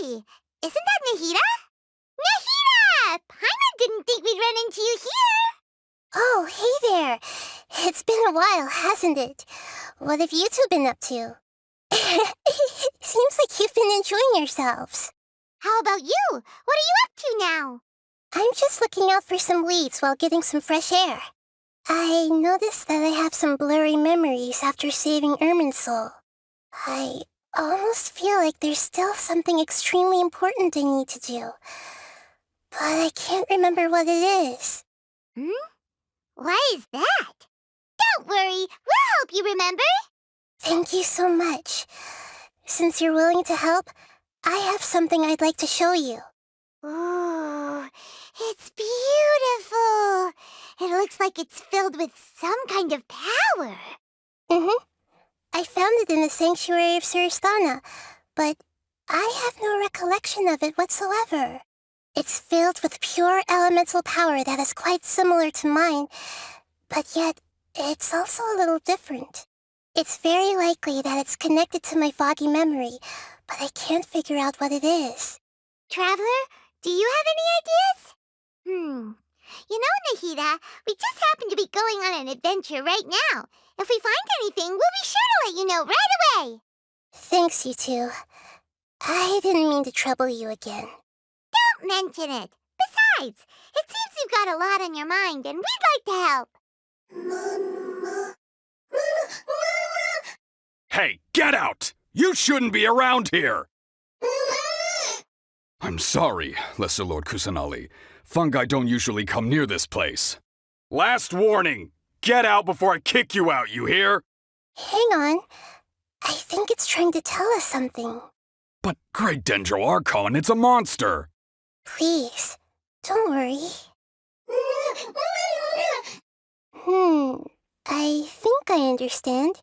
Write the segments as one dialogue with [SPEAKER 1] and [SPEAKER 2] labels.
[SPEAKER 1] Hey! Isn't that Nahida? Nahida! Paimon didn't think we'd run into you here!
[SPEAKER 2] Oh, hey there! It's been a while, hasn't it? What have you two been up to? Seems like you've been enjoying yourselves.
[SPEAKER 1] How about you? What are you up to now?
[SPEAKER 2] I'm just looking out for some leads while getting some fresh air. I noticed that I have some blurry memories after saving Ermin's soul. I almost feel like there's still something extremely important I need to do, but I can't remember what it is.
[SPEAKER 1] Why is that? Don't worry, we'll help you remember.
[SPEAKER 2] Thank you so much. Since you're willing to help, I have something I'd like to show you.
[SPEAKER 1] Ooh, it's beautiful. It looks like it's filled with some kind of power.
[SPEAKER 2] I found it in the sanctuary of Suristana, but I have no recollection of it whatsoever. It's filled with pure elemental power that is quite similar to mine, but yet it's also a little different. It's very likely that it's connected to my foggy memory, but I can't figure out what it is.
[SPEAKER 1] Traveler, do you have any ideas? You know, Nahida, we just happen to be going on an adventure right now. If we find anything, we'll be sure to let you know right away.
[SPEAKER 2] Thanks, you two. I didn't mean to trouble you again.
[SPEAKER 1] Don't mention it. Besides, it seems you've got a lot on your mind, and we'd like to help.
[SPEAKER 3] Hey, get out! You shouldn't be around here! I'm sorry, Lesser Lord Kusanali. Fungi don't usually come near this place. Last warning! Get out before I kick you out, you hear?
[SPEAKER 2] Hang on. I think it's trying to tell us something.
[SPEAKER 3] But Great Dendro Archon, it's a monster!
[SPEAKER 2] Please, don't worry. I think I understand.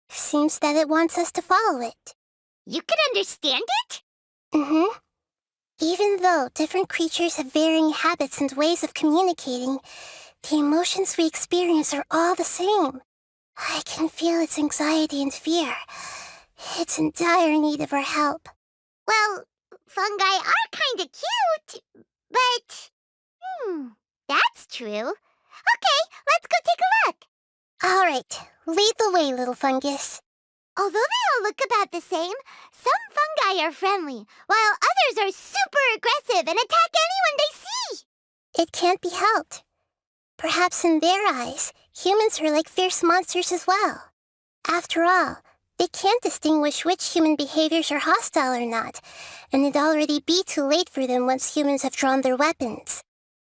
[SPEAKER 2] Seems that it wants us to follow it.
[SPEAKER 1] You can understand it?
[SPEAKER 2] Even though different creatures have varying habits and ways of communicating, the emotions we experience are all the same. I can feel its anxiety and fear. It's in dire need of our help.
[SPEAKER 1] Well, fungi are kinda cute, but... that's true. Okay, let's go take a look.
[SPEAKER 2] All right, lead the way, little fungus.
[SPEAKER 1] Although they all look about the same, some fungi are friendly, while others are super aggressive and attack anyone they see.
[SPEAKER 2] It can't be helped. Perhaps in their eyes, humans are like fierce monsters as well. After all, they can't distinguish which human behaviors are hostile or not, and it'd already be too late for them once humans have drawn their weapons.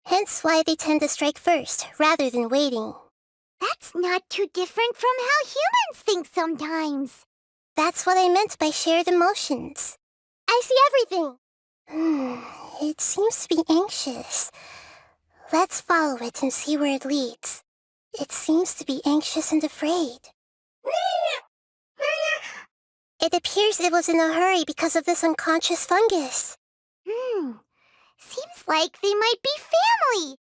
[SPEAKER 2] Hence why they tend to strike first, rather than waiting.
[SPEAKER 1] That's not too different from how humans think sometimes.
[SPEAKER 2] That's what I meant by shared emotions. I see everything. It seems to be anxious. Let's follow it and see where it leads. It seems to be anxious and afraid. It appears it was in a hurry because of this unconscious fungus.
[SPEAKER 1] Seems like they might be family.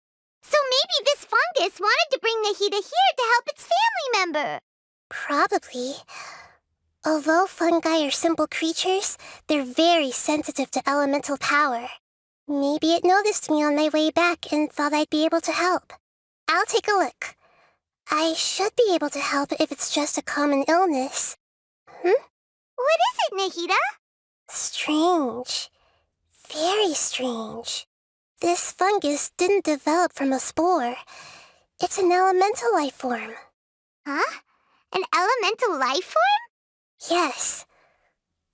[SPEAKER 1] So maybe this fungus wanted to bring Nahida here to help its family member.
[SPEAKER 2] Probably. Although fungi are simple creatures, they're very sensitive to elemental power. Maybe it noticed me on my way back and thought I'd be able to help. I'll take a look. I should be able to help if it's just a common illness.
[SPEAKER 1] What is it, Nahida?
[SPEAKER 2] Strange. Very strange. This fungus didn't develop from a spore. It's an elemental life form.
[SPEAKER 1] Huh? An elemental life form?
[SPEAKER 2] Yes.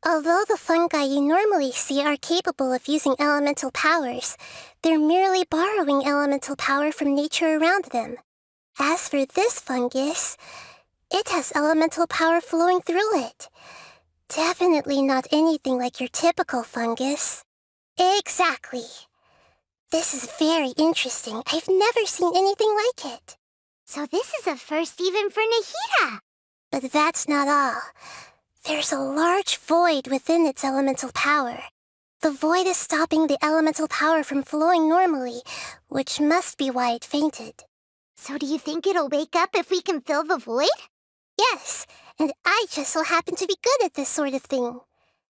[SPEAKER 2] Although the fungi you normally see are capable of using elemental powers, they're merely borrowing elemental power from nature around them. As for this fungus, it has elemental power flowing through it. Definitely not anything like your typical fungus. Exactly. This is very interesting. I've never seen anything like it.
[SPEAKER 1] So this is a first even for Nahida.
[SPEAKER 2] But that's not all. There's a large void within its elemental power. The void is stopping the elemental power from flowing normally, which must be why it fainted.
[SPEAKER 1] So do you think it'll wake up if we can fill the void?
[SPEAKER 2] Yes, and I just so happen to be good at this sort of thing.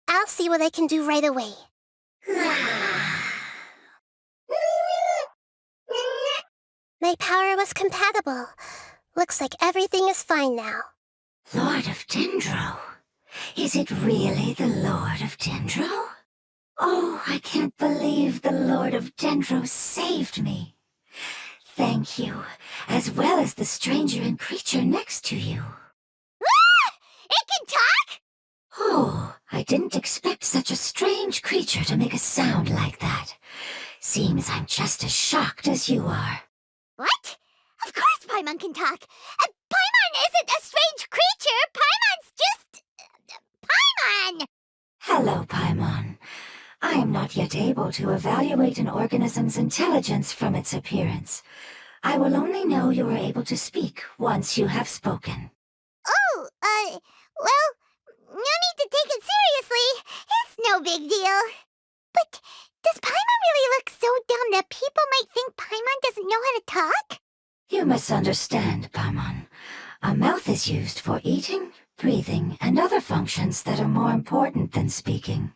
[SPEAKER 2] I'll see what I can do right away. My power was compatible. Looks like everything is fine now.
[SPEAKER 4] Lord of Dendro? Is it really the Lord of Dendro? Oh, I can't believe the Lord of Dendro saved me. Thank you, as well as the stranger and creature next to you.
[SPEAKER 1] Ah! It can talk?
[SPEAKER 4] Oh, I didn't expect such a strange creature to make a sound like that. Seems I'm just as shocked as you are.
[SPEAKER 1] What? Of course Paimon can talk. Paimon isn't a strange creature. Paimon's just... Paimon!
[SPEAKER 4] Hello, Paimon. I am not yet able to evaluate an organism's intelligence from its appearance. I will only know you are able to speak once you have spoken.
[SPEAKER 1] Oh, well, no need to take it seriously. It's no big deal. But does Paimon really look so dumb that people might think Paimon doesn't know how to talk?
[SPEAKER 4] You misunderstand, Paimon. A mouth is used for eating, breathing, and other functions that are more important than speaking.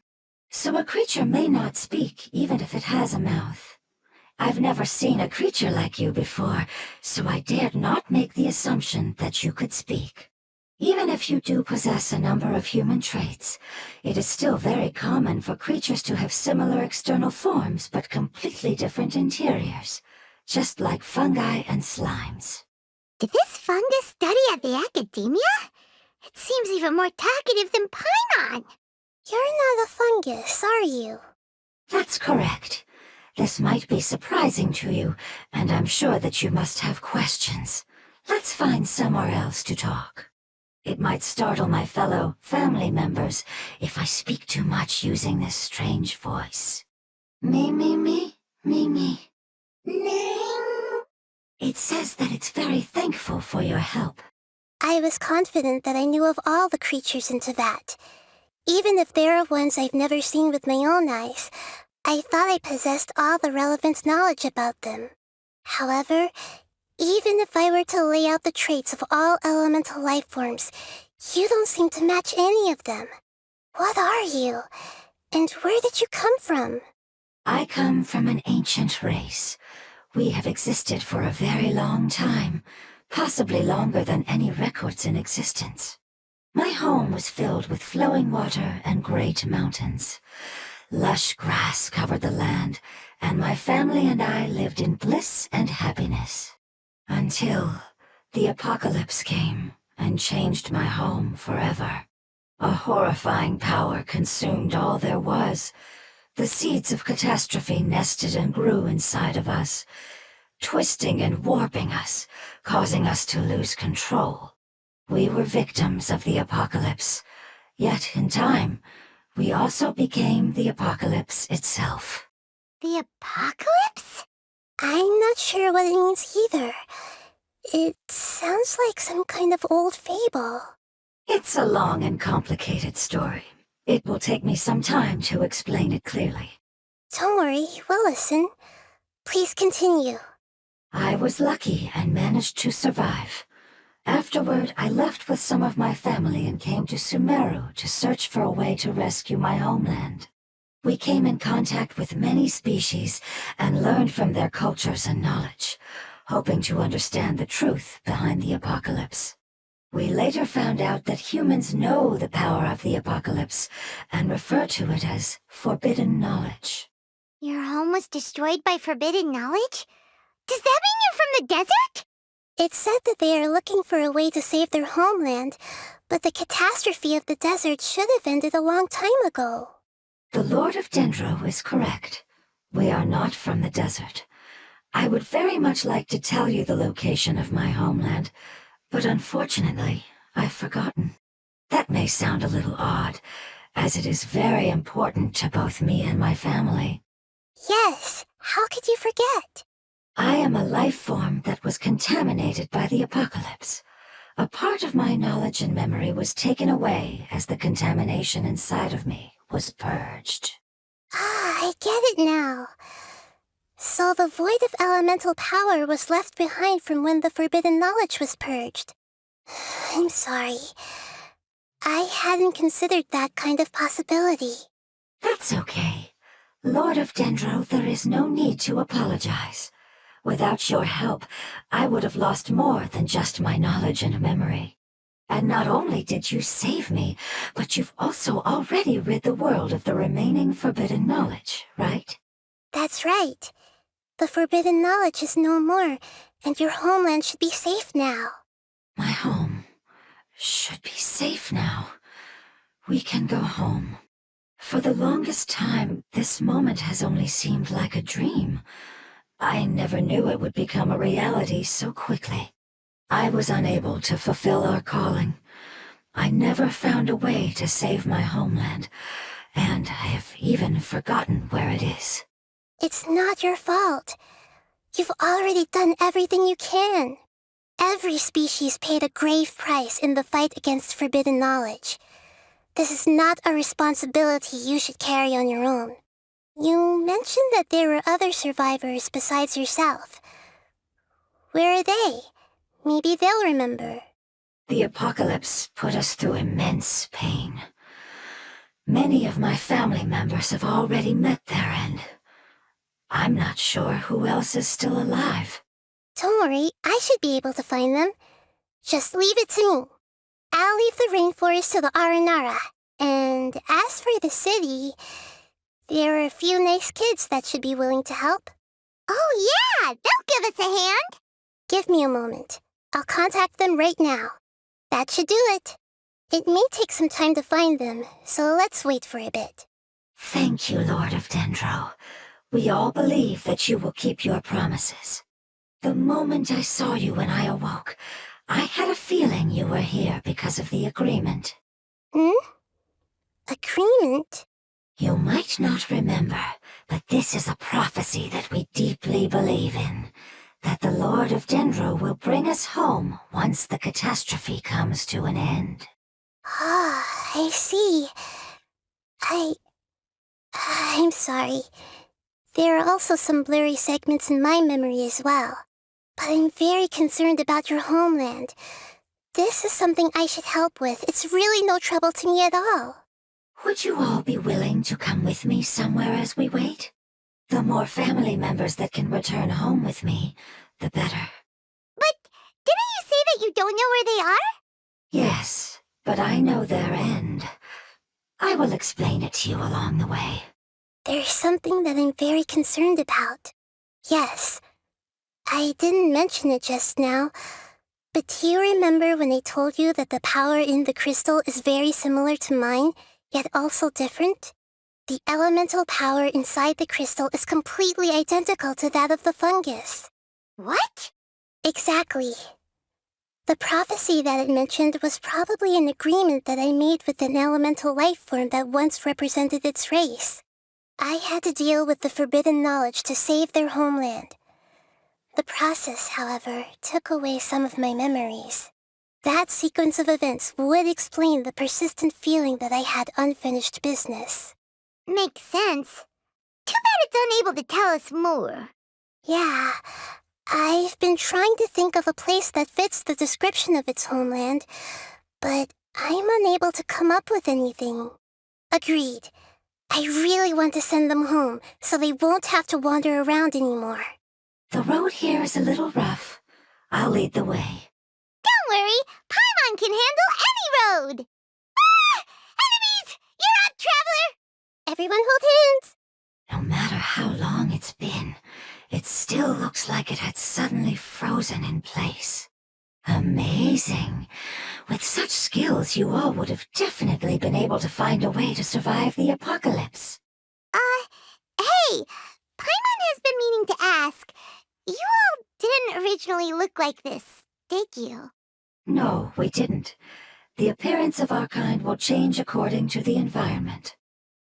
[SPEAKER 4] So a creature may not speak even if it has a mouth. I've never seen a creature like you before, so I dared not make the assumption that you could speak. Even if you do possess a number of human traits, it is still very common for creatures to have similar external forms but completely different interiors, just like fungi and slimes.
[SPEAKER 1] Did this fungus study at the academia? It seems even more talkative than Paimon.
[SPEAKER 2] You're not a fungus, are you?
[SPEAKER 4] That's correct. This might be surprising to you, and I'm sure that you must have questions. Let's find somewhere else to talk. It might startle my fellow family members if I speak too much using this strange voice. Me, me, me, me, me. It says that it's very thankful for your help.
[SPEAKER 2] I was confident that I knew of all the creatures in Teyvat. Even if there are ones I've never seen with my own eyes, I thought I possessed all the relevant knowledge about them. However, even if I were to lay out the traits of all elemental life forms, you don't seem to match any of them. What are you? And where did you come from?
[SPEAKER 4] I come from an ancient race. We have existed for a very long time, possibly longer than any records in existence. My home was filled with flowing water and great mountains. Lush grass covered the land, and my family and I lived in bliss and happiness. Until the apocalypse came and changed my home forever. A horrifying power consumed all there was. The seeds of catastrophe nested and grew inside of us, twisting and warping us, causing us to lose control. We were victims of the apocalypse, yet in time, we also became the apocalypse itself.
[SPEAKER 1] The apocalypse?
[SPEAKER 2] I'm not sure what it means either. It sounds like some kind of old fable.
[SPEAKER 4] It's a long and complicated story. It will take me some time to explain it clearly.
[SPEAKER 2] Don't worry, we'll listen. Please continue.
[SPEAKER 4] I was lucky and managed to survive. Afterward, I left with some of my family and came to Sumeru to search for a way to rescue my homeland. We came in contact with many species and learned from their cultures and knowledge, hoping to understand the truth behind the apocalypse. We later found out that humans know the power of the apocalypse and refer to it as forbidden knowledge.
[SPEAKER 1] Your home was destroyed by forbidden knowledge? Does that mean you're from the desert?
[SPEAKER 2] It said that they are looking for a way to save their homeland, but the catastrophe of the desert should have ended a long time ago.
[SPEAKER 4] The Lord of Dendro is correct. We are not from the desert. I would very much like to tell you the location of my homeland, but unfortunately, I've forgotten. That may sound a little odd, as it is very important to both me and my family.
[SPEAKER 2] Yes, how could you forget?
[SPEAKER 4] I am a life form that was contaminated by the apocalypse. A part of my knowledge and memory was taken away as the contamination inside of me was purged.
[SPEAKER 2] Ah, I get it now. So the void of elemental power was left behind from when the forbidden knowledge was purged. I'm sorry. I hadn't considered that kind of possibility.
[SPEAKER 4] That's okay. Lord of Dendro, there is no need to apologize. Without your help, I would have lost more than just my knowledge and memory. And not only did you save me, but you've also already rid the world of the remaining forbidden knowledge, right?
[SPEAKER 2] That's right. The forbidden knowledge is no more, and your homeland should be safe now.
[SPEAKER 4] My home should be safe now. We can go home. For the longest time, this moment has only seemed like a dream. I never knew it would become a reality so quickly. I was unable to fulfill our calling. I never found a way to save my homeland, and I have even forgotten where it is.
[SPEAKER 2] It's not your fault. You've already done everything you can. Every species paid a grave price in the fight against forbidden knowledge. This is not a responsibility you should carry on your own. You mentioned that there were other survivors besides yourself. Where are they? Maybe they'll remember.
[SPEAKER 4] The apocalypse put us through immense pain. Many of my family members have already met their end. I'm not sure who else is still alive.
[SPEAKER 2] Don't worry, I should be able to find them. Just leave it to me. I'll leave the rainforest to the Aranara. And as for the city, there are a few nice kids that should be willing to help.
[SPEAKER 1] Oh, yeah! They'll give us a hand!
[SPEAKER 2] Give me a moment. I'll contact them right now. That should do it. It may take some time to find them, so let's wait for a bit.
[SPEAKER 4] Thank you, Lord of Dendro. We all believe that you will keep your promises. The moment I saw you when I awoke, I had a feeling you were here because of the agreement.
[SPEAKER 2] Agreement?
[SPEAKER 4] You might not remember, but this is a prophecy that we deeply believe in. That the Lord of Dendro will bring us home once the catastrophe comes to an end.
[SPEAKER 2] Ah, I see. I'm sorry. There are also some blurry segments in my memory as well. But I'm very concerned about your homeland. This is something I should help with. It's really no trouble to me at all.
[SPEAKER 4] Would you all be willing to come with me somewhere as we wait? The more family members that can return home with me, the better.
[SPEAKER 1] But didn't you say that you don't know where they are?
[SPEAKER 4] Yes, but I know their end. I will explain it to you along the way.
[SPEAKER 2] There's something that I'm very concerned about. Yes, I didn't mention it just now, but do you remember when I told you that the power in the crystal is very similar to mine, yet also different? The elemental power inside the crystal is completely identical to that of the fungus.
[SPEAKER 1] What?
[SPEAKER 2] Exactly. The prophecy that it mentioned was probably an agreement that I made with an elemental life form that once represented its race. I had to deal with the forbidden knowledge to save their homeland. The process, however, took away some of my memories. That sequence of events would explain the persistent feeling that I had unfinished business.
[SPEAKER 1] Makes sense. Too bad it's unable to tell us more.
[SPEAKER 2] Yeah, I've been trying to think of a place that fits the description of its homeland, but I'm unable to come up with anything. Agreed. I really want to send them home, so they won't have to wander around anymore.
[SPEAKER 4] The road here is a little rough. I'll lead the way.
[SPEAKER 1] Don't worry, Paimon can handle any road! Ah! Enemies! You're up, traveler!
[SPEAKER 2] Everyone hold hands!
[SPEAKER 4] No matter how long it's been, it still looks like it had suddenly frozen in place. Amazing. With such skills, you all would have definitely been able to find a way to survive the apocalypse.
[SPEAKER 1] Hey! Paimon has been meaning to ask. You all didn't originally look like this, did you?
[SPEAKER 4] No, we didn't. The appearance of our kind will change according to the environment.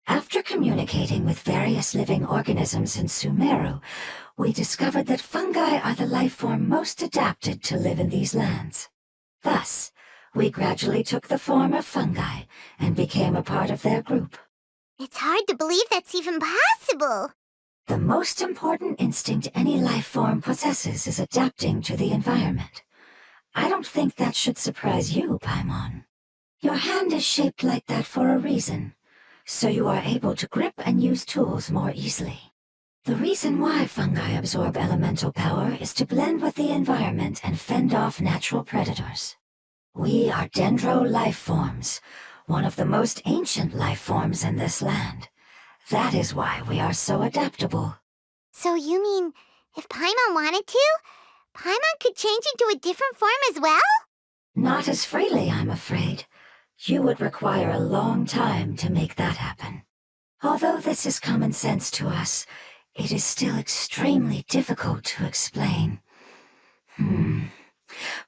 [SPEAKER 4] After communicating with various living organisms in Sumeru, we discovered that fungi are the life form most adapted to live in these lands. Thus, we gradually took the form of fungi and became a part of their group.
[SPEAKER 1] It's hard to believe that's even possible.
[SPEAKER 4] The most important instinct any life form possesses is adapting to the environment. I don't think that should surprise you, Paimon. Your hand is shaped like that for a reason. so you are able to grip and use tools more easily. The reason why fungi absorb elemental power is to blend with the environment and fend off natural predators. We are dendro life forms, one of the most ancient life forms in this land. That is why we are so adaptable.
[SPEAKER 1] So you mean, if Paimon wanted to, Paimon could change into a different form as well?
[SPEAKER 4] Not as freely, I'm afraid. You would require a long time to make that happen. Although this is common sense to us, it is still extremely difficult to explain.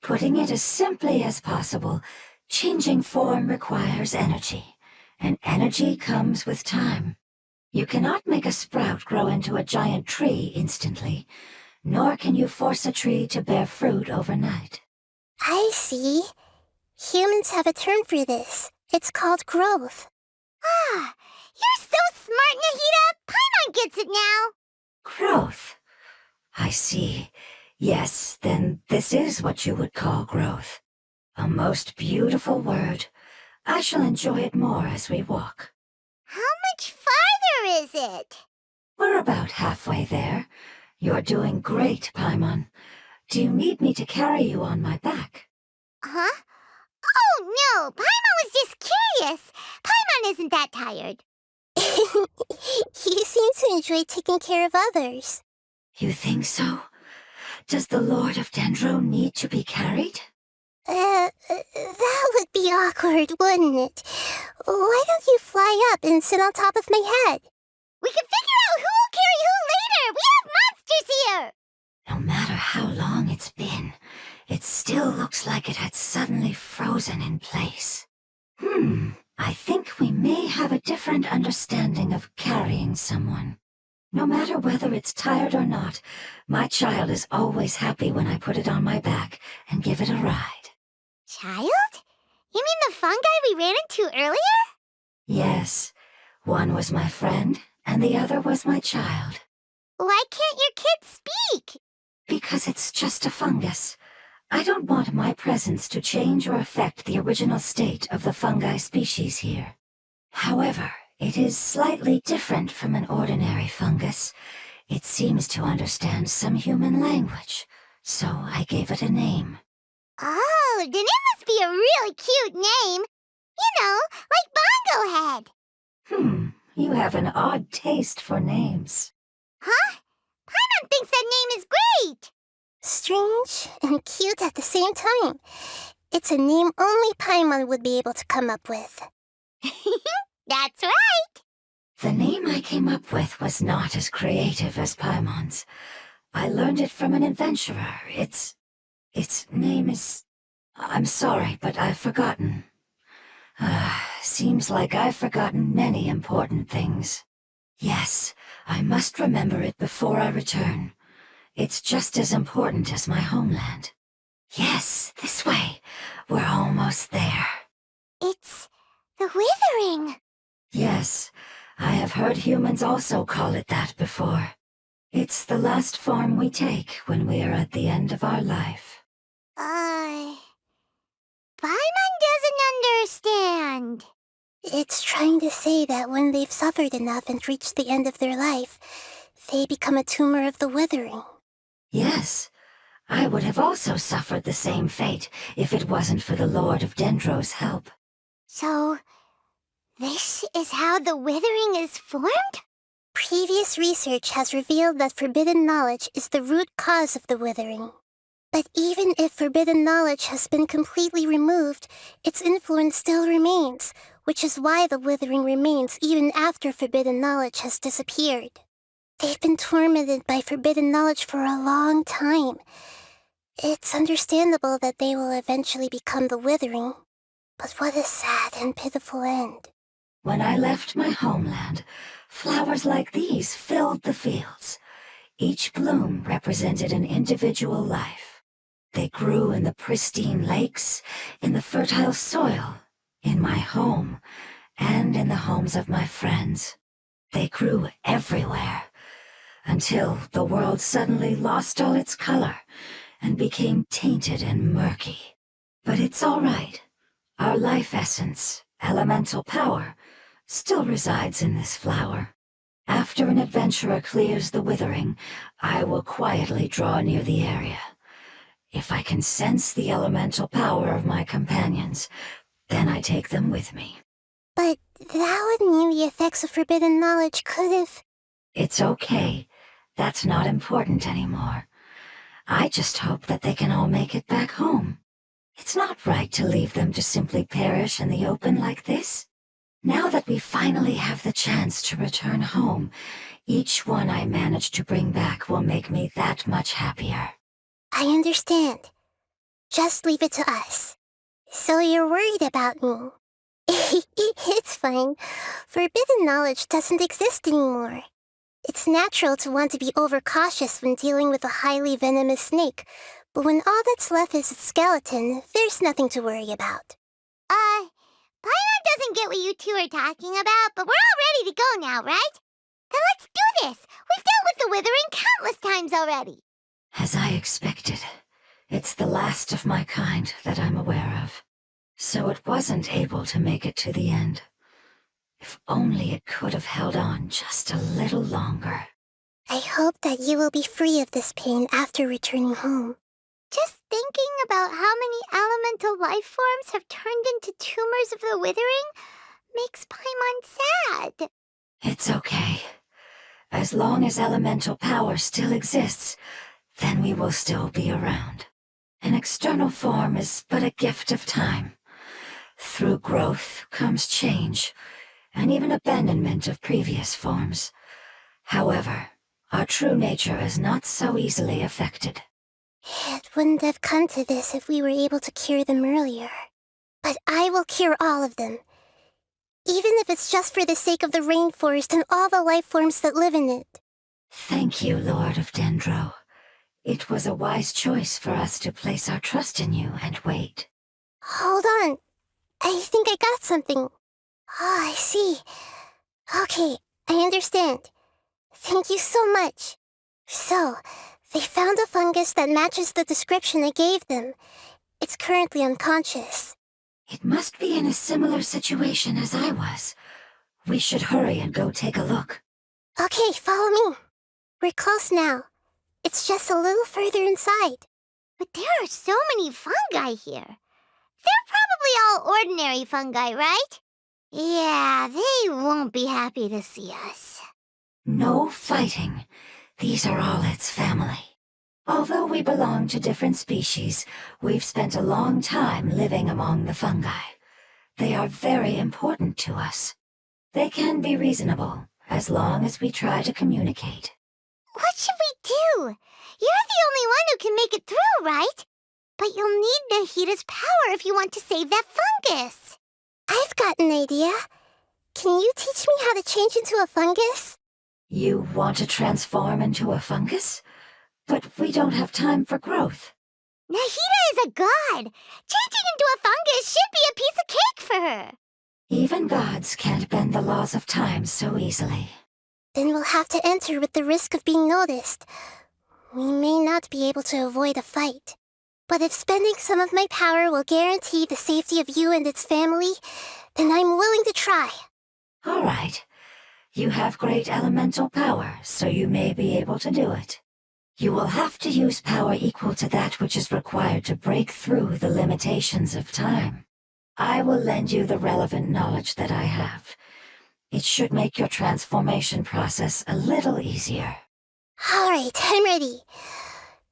[SPEAKER 4] Putting it as simply as possible, changing form requires energy, and energy comes with time. You cannot make a sprout grow into a giant tree instantly, nor can you force a tree to bear fruit overnight.
[SPEAKER 2] I see. Humans have a term for this. It's called growth.
[SPEAKER 1] Ah, you're so smart, Nahida! Paimon gets it now!
[SPEAKER 4] Growth. I see. Yes, then this is what you would call growth. A most beautiful word. I shall enjoy it more as we walk.
[SPEAKER 1] How much farther is it?
[SPEAKER 4] We're about halfway there. You're doing great, Paimon. Do you need me to carry you on my back?
[SPEAKER 1] Huh? Oh, no! Paimon was just curious! Paimon isn't that tired.
[SPEAKER 2] You seem to enjoy taking care of others.
[SPEAKER 4] You think so? Does the Lord of Dendro need to be carried?
[SPEAKER 2] That would be awkward, wouldn't it? Why don't you fly up and sit on top of my head?
[SPEAKER 1] We can figure out who will carry who later! We have monsters here!
[SPEAKER 4] No matter how long it's been, it still looks like it had suddenly frozen in place. I think we may have a different understanding of carrying someone. No matter whether it's tired or not, my child is always happy when I put it on my back and give it a ride.
[SPEAKER 1] Child? You mean the fungi we ran into earlier?
[SPEAKER 4] Yes, one was my friend, and the other was my child.
[SPEAKER 1] Why can't your kid speak?
[SPEAKER 4] Because it's just a fungus. I don't want my presence to change or affect the original state of the fungi species here. However, it is slightly different from an ordinary fungus. It seems to understand some human language, so I gave it a name.
[SPEAKER 1] Oh, then it must be a really cute name. You know, like Bongo Head.
[SPEAKER 4] You have an odd taste for names.
[SPEAKER 1] Huh? Paimon thinks that name is great.
[SPEAKER 2] Strange and cute at the same time. It's a name only Paimon would be able to come up with.
[SPEAKER 1] That's right.
[SPEAKER 4] The name I came up with was not as creative as Paimon's. I learned it from an adventurer. Its name is... I'm sorry, but I've forgotten. Seems like I've forgotten many important things. Yes, I must remember it before I return. It's just as important as my homeland. Yes, this way. We're almost there.
[SPEAKER 1] It's the Withering.
[SPEAKER 4] Yes, I have heard humans also call it that before. It's the last form we take when we are at the end of our life.
[SPEAKER 1] Paimon doesn't understand.
[SPEAKER 2] It's trying to say that when they've suffered enough and reached the end of their life, they become a tumor of the Withering.
[SPEAKER 4] Yes, I would have also suffered the same fate if it wasn't for the Lord of Dendro's help.
[SPEAKER 1] So, this is how the Withering is formed?
[SPEAKER 2] Previous research has revealed that forbidden knowledge is the root cause of the Withering. But even if forbidden knowledge has been completely removed, its influence still remains, which is why the Withering remains even after forbidden knowledge has disappeared. They've been tormented by forbidden knowledge for a long time. It's understandable that they will eventually become the Withering. But what a sad and pitiful end.
[SPEAKER 4] When I left my homeland, flowers like these filled the fields. Each bloom represented an individual life. They grew in the pristine lakes, in the fertile soil, in my home, and in the homes of my friends. They grew everywhere, until the world suddenly lost all its color and became tainted and murky. But it's all right. Our life essence, elemental power, still resides in this flower. After an adventurer clears the withering, I will quietly draw near the area. If I can sense the elemental power of my companions, then I take them with me.
[SPEAKER 2] But that would mean the effects of forbidden knowledge could have...
[SPEAKER 4] It's okay. That's not important anymore. I just hope that they can all make it back home. It's not right to leave them to simply perish in the open like this. Now that we finally have the chance to return home, each one I manage to bring back will make me that much happier.
[SPEAKER 2] I understand. Just leave it to us. So you're worried about me. It's fine. Forbidden knowledge doesn't exist anymore. It's natural to want to be overcautious when dealing with a highly venomous snake, but when all that's left is its skeleton, there's nothing to worry about.
[SPEAKER 1] Paimon doesn't get what you two are talking about, but we're all ready to go now, right? Then let's do this! We've dealt with the withering countless times already!
[SPEAKER 4] As I expected, it's the last of my kind that I'm aware of. So it wasn't able to make it to the end. If only it could have held on just a little longer.
[SPEAKER 2] I hope that you will be free of this pain after returning home.
[SPEAKER 1] Just thinking about how many elemental life forms have turned into tumors of the withering makes Paimon sad.
[SPEAKER 4] It's okay. As long as elemental power still exists, then we will still be around. An external form is but a gift of time. Through growth comes change, and even abandonment of previous forms. However, our true nature is not so easily affected.
[SPEAKER 2] It wouldn't have come to this if we were able to cure them earlier. But I will cure all of them. Even if it's just for the sake of the rainforest and all the life forms that live in it.
[SPEAKER 4] Thank you, Lord of Dendro. It was a wise choice for us to place our trust in you and wait.
[SPEAKER 2] Hold on. I think I got something. Oh, I see. Okay, I understand. Thank you so much. So, they found a fungus that matches the description I gave them. It's currently unconscious.
[SPEAKER 4] It must be in a similar situation as I was. We should hurry and go take a look.
[SPEAKER 2] Okay, follow me. We're close now. It's just a little further inside.
[SPEAKER 1] But there are so many fungi here. They're probably all ordinary fungi, right? Yeah, they won't be happy to see us.
[SPEAKER 4] No fighting. These are all its family. Although we belong to different species, we've spent a long time living among the fungi. They are very important to us. They can be reasonable, as long as we try to communicate.
[SPEAKER 1] What should we do? You're the only one who can make it through, right? But you'll need Nahita's power if you want to save that fungus.
[SPEAKER 2] I've got an idea. Can you teach me how to change into a fungus?
[SPEAKER 4] You want to transform into a fungus? But we don't have time for growth.
[SPEAKER 1] Nahita is a god. Changing into a fungus should be a piece of cake for her.
[SPEAKER 4] Even gods can't bend the laws of time so easily.
[SPEAKER 2] Then we'll have to enter with the risk of being noticed. We may not be able to avoid a fight. But if spending some of my power will guarantee the safety of you and its family, then I'm willing to try.
[SPEAKER 4] All right. You have great elemental power, so you may be able to do it. You will have to use power equal to that which is required to break through the limitations of time. I will lend you the relevant knowledge that I have. It should make your transformation process a little easier.
[SPEAKER 2] All right, I'm ready.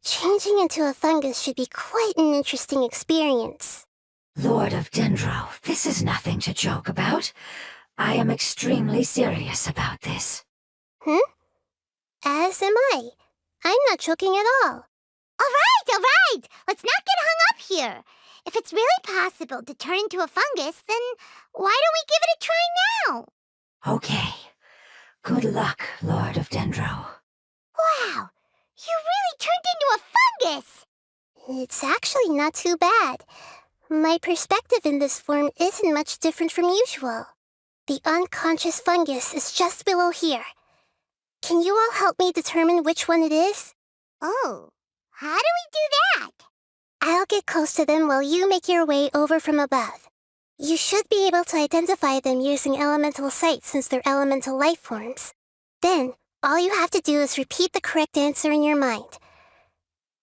[SPEAKER 2] Changing into a fungus should be quite an interesting experience.
[SPEAKER 4] Lord of Dendro, this is nothing to joke about. I am extremely serious about this.
[SPEAKER 2] As am I. I'm not joking at all.
[SPEAKER 1] All right. Let's not get hung up here. If it's really possible to turn into a fungus, then why don't we give it a try now?
[SPEAKER 4] Okay. Good luck, Lord of Dendro.
[SPEAKER 1] Wow, you really turned into a fungus!
[SPEAKER 2] It's actually not too bad. My perspective in this form isn't much different from usual. The unconscious fungus is just below here. Can you all help me determine which one it is?
[SPEAKER 1] Oh, how do we do that?
[SPEAKER 2] I'll get close to them while you make your way over from above. You should be able to identify them using elemental sight since they're elemental life forms. Then, all you have to do is repeat the correct answer in your mind.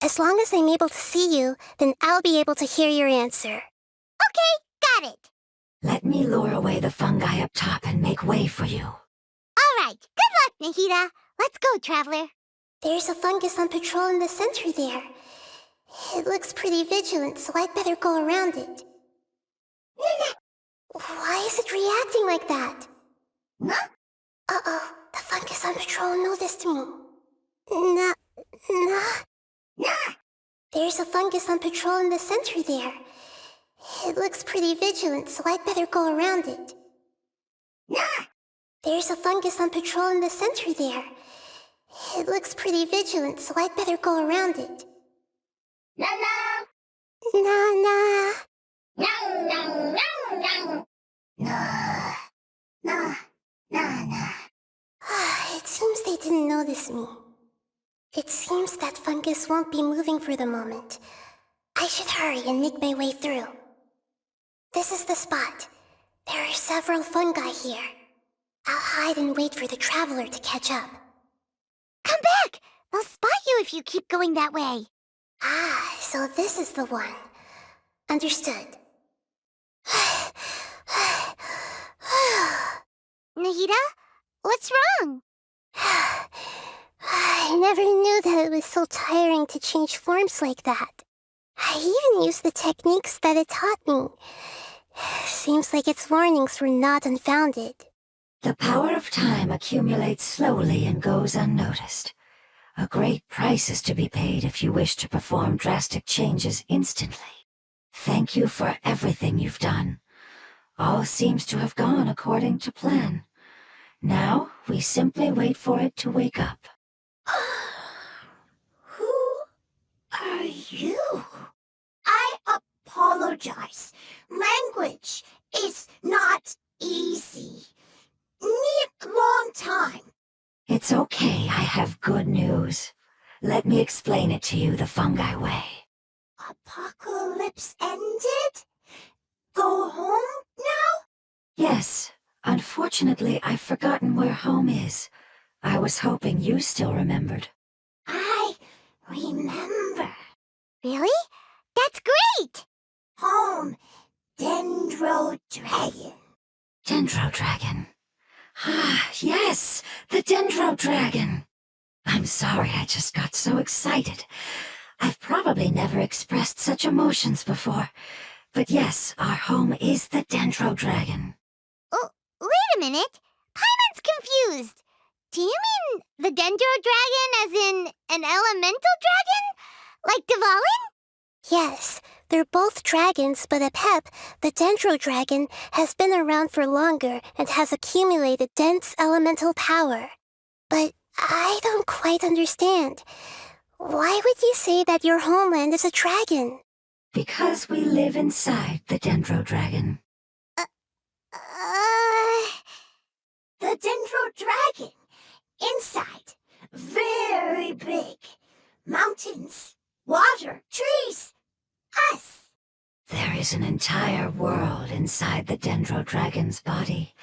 [SPEAKER 2] As long as I'm able to see you, then I'll be able to hear your answer.
[SPEAKER 1] Okay, got it.
[SPEAKER 4] Let me lure away the fungi up top and make way for you.
[SPEAKER 1] All right, good luck, Nahida. Let's go, Traveler.
[SPEAKER 2] There's a fungus on patrol in the center there. It looks pretty vigilant, so I'd better go around it. Why is it reacting like that? Uh-oh, the fungus on patrol noticed me. There's a fungus on patrol in the center there. It looks pretty vigilant, so I'd better go around it. There's a fungus on patrol in the center there. It looks pretty vigilant, so I'd better go around it. Na. It seems they didn't notice me. It seems that fungus won't be moving for the moment. I should hurry and make my way through. This is the spot. There are several fungi here. I'll hide and wait for the traveler to catch up.
[SPEAKER 1] Come back! They'll spot you if you keep going that way.
[SPEAKER 2] Ah, so this is the one. Understood.
[SPEAKER 1] Nahida, what's wrong?
[SPEAKER 2] I never knew that it was so tiring to change forms like that. I even used the techniques that it taught me. Seems like its warnings were not unfounded.
[SPEAKER 4] The power of time accumulates slowly and goes unnoticed. A great price is to be paid if you wish to perform drastic changes instantly. Thank you for everything you've done. All seems to have gone according to plan. Now, we simply wait for it to wake up.
[SPEAKER 1] Who are you? I apologize. Language is not easy. Need long time.
[SPEAKER 4] It's okay, I have good news. Let me explain it to you the fungi way.
[SPEAKER 1] Apocalypse ended? Go home now?
[SPEAKER 4] Yes, unfortunately I've forgotten where home is. I was hoping you still remembered.
[SPEAKER 1] I remember. Really? That's great! Home, Dendro Dragon.
[SPEAKER 4] Dendro Dragon. Ah, yes, the Dendro Dragon. I'm sorry I just got so excited. I've probably never expressed such emotions before. But yes, our home is the Dendro Dragon.
[SPEAKER 1] Oh, wait a minute. Paimon's confused. Do you mean the Dendro Dragon as in an elemental dragon? Like Dvalin?
[SPEAKER 2] Yes, they're both dragons, but Apep, the Dendro Dragon, has been around for longer and has accumulated dense elemental power. But I don't quite understand. Why would you say that your homeland is a dragon?
[SPEAKER 4] Because we live inside the Dendro Dragon.
[SPEAKER 1] The Dendro Dragon. Inside. Very big. Mountains. Water. Trees. Us.
[SPEAKER 4] There is an entire world inside the Dendro Dragon's body.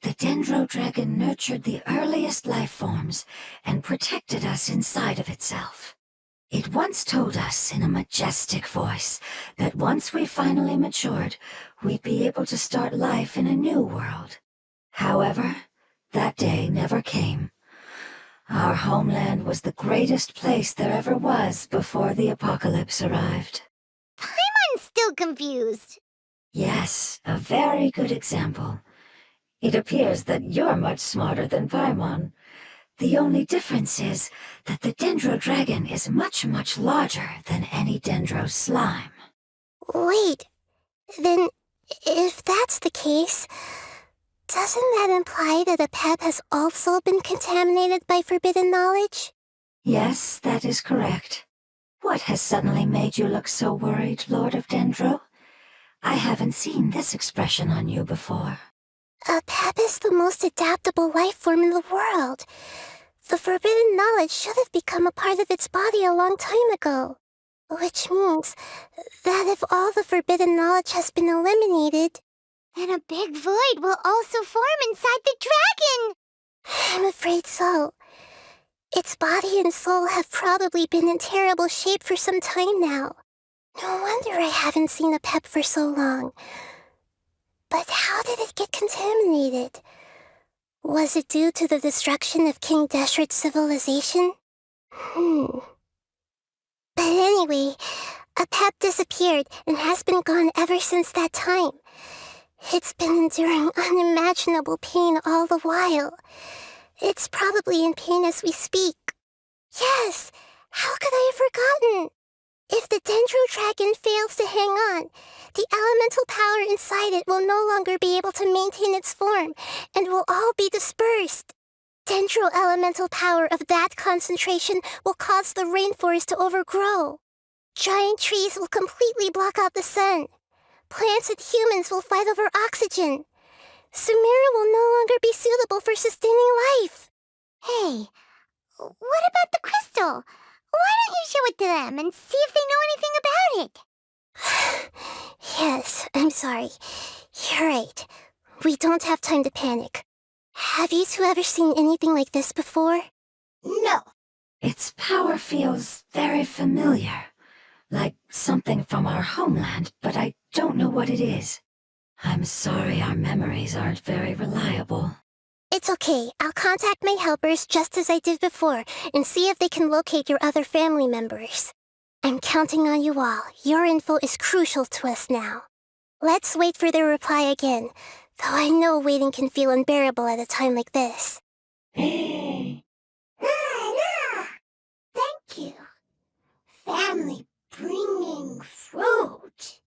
[SPEAKER 4] The Dendro Dragon nurtured the earliest life forms and protected us inside of itself. It once told us in a majestic voice that once we finally matured, we'd be able to start life in a new world. However, that day never came. Our homeland was the greatest place there ever was before the apocalypse arrived.
[SPEAKER 1] Paimon's still confused.
[SPEAKER 4] Yes, a very good example. It appears that you're much smarter than Paimon. The only difference is that the Dendro Dragon is much, much larger than any Dendro slime.
[SPEAKER 2] Wait, then if that's the case, doesn't that imply that Apep has also been contaminated by forbidden knowledge?
[SPEAKER 4] Yes, that is correct. What has suddenly made you look so worried, Lord of Dendro? I haven't seen this expression on you before.
[SPEAKER 2] Apep is the most adaptable life form in the world. The forbidden knowledge should have become a part of its body a long time ago. Which means that if all the forbidden knowledge has been eliminated,
[SPEAKER 1] Then a big void will also form inside the dragon.
[SPEAKER 2] I'm afraid so. Its body and soul have probably been in terrible shape for some time now. No wonder I haven't seen a pep for so long. But how did it get contaminated? Was it due to the destruction of King Deshret's civilization? But anyway, a pep disappeared and has been gone ever since that time. It's been enduring unimaginable pain all the while. It's probably in pain as we speak. Yes, how could I have forgotten? If the Dendro Dragon fails to hang on, the elemental power inside it will no longer be able to maintain its form and will all be dispersed. Dendro elemental power of that concentration will cause the rainforest to overgrow. Giant trees will completely block out the sun. Plants and humans will fight over oxygen. Sumeru will no longer be suitable for sustaining life.
[SPEAKER 1] Hey, what about the crystal? Why don't you show it to them and see if they know anything about it?
[SPEAKER 2] Yes, I'm sorry. You're right. We don't have time to panic. Have you two ever seen anything like this before?
[SPEAKER 1] No.
[SPEAKER 4] Its power feels very familiar, like something from our homeland, but I don't know what it is. I'm sorry our memories aren't very reliable.
[SPEAKER 2] It's okay. I'll contact my helpers just as I did before and see if they can locate your other family members. I'm counting on you all. Your info is crucial to us now. Let's wait for their reply again, though I know waiting can feel unbearable at a time like this.
[SPEAKER 1] Thank you. Family bringing fruit.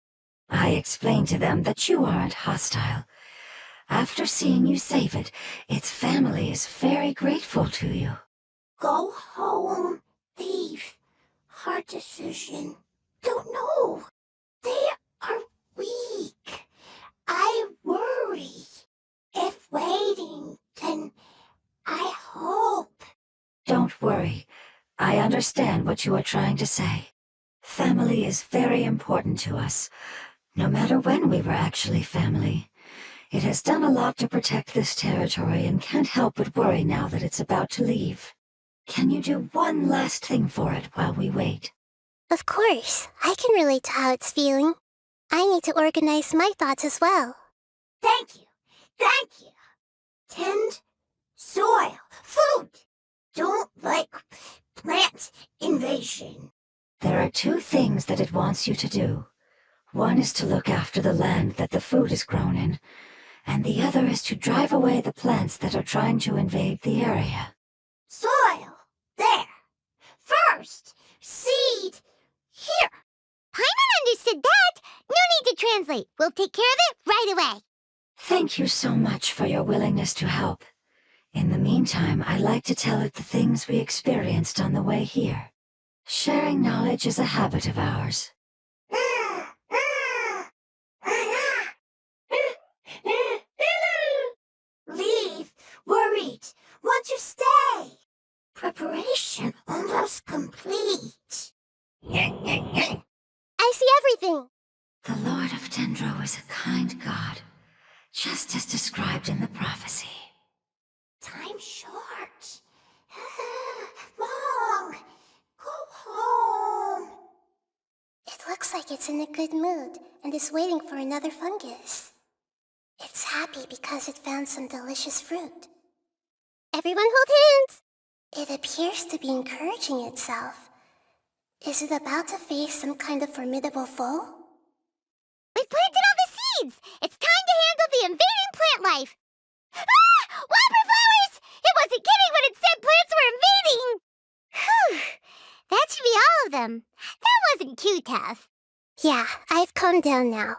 [SPEAKER 4] I explained to them that you aren't hostile. After seeing you save it, its family is very grateful to you.
[SPEAKER 1] Go home, thief. Hard decision. Don't know. They are weak. I worry. If waiting, then I hope.
[SPEAKER 4] Don't worry. I understand what you are trying to say. Family is very important to us, no matter when we were actually family. It has done a lot to protect this territory and can't help but worry now that it's about to leave. Can you do one last thing for it while we wait?
[SPEAKER 2] Of course. I can relate to how it's feeling. I need to organize my thoughts as well.
[SPEAKER 1] Thank you. Thank you. Tend soil. Food. Don't like plant invasion.
[SPEAKER 4] There are two things that it wants you to do. One is to look after the land that the food is grown in, and the other is to drive away the plants that are trying to invade the area.
[SPEAKER 1] Soil. There. First. Seed. Here. Paimon understood that. No need to translate. We'll take care of it right away.
[SPEAKER 4] Thank you so much for your willingness to help. In the meantime, I'd like to tell it the things we experienced on the way here. Sharing knowledge is a habit of ours.
[SPEAKER 1] Leave. Worried. Want to stay. Preparation almost complete.
[SPEAKER 2] I see everything.
[SPEAKER 4] The Lord of Dendro is a kind god, just as described in the prophecy.
[SPEAKER 1] Time short. Long. Go home.
[SPEAKER 2] It looks like it's in a good mood and is waiting for another fungus. It's happy because it found some delicious fruit. Everyone hold hands! It appears to be encouraging itself. Is it about to face some kind of formidable foe?
[SPEAKER 1] We planted all the seeds. It's time to handle the invading plant life. Ah! Whopper flowers! It wasn't kidding when it said plants were invading. Whew. That should be all of them. That wasn't too tough.
[SPEAKER 2] Yeah, I've calmed down now.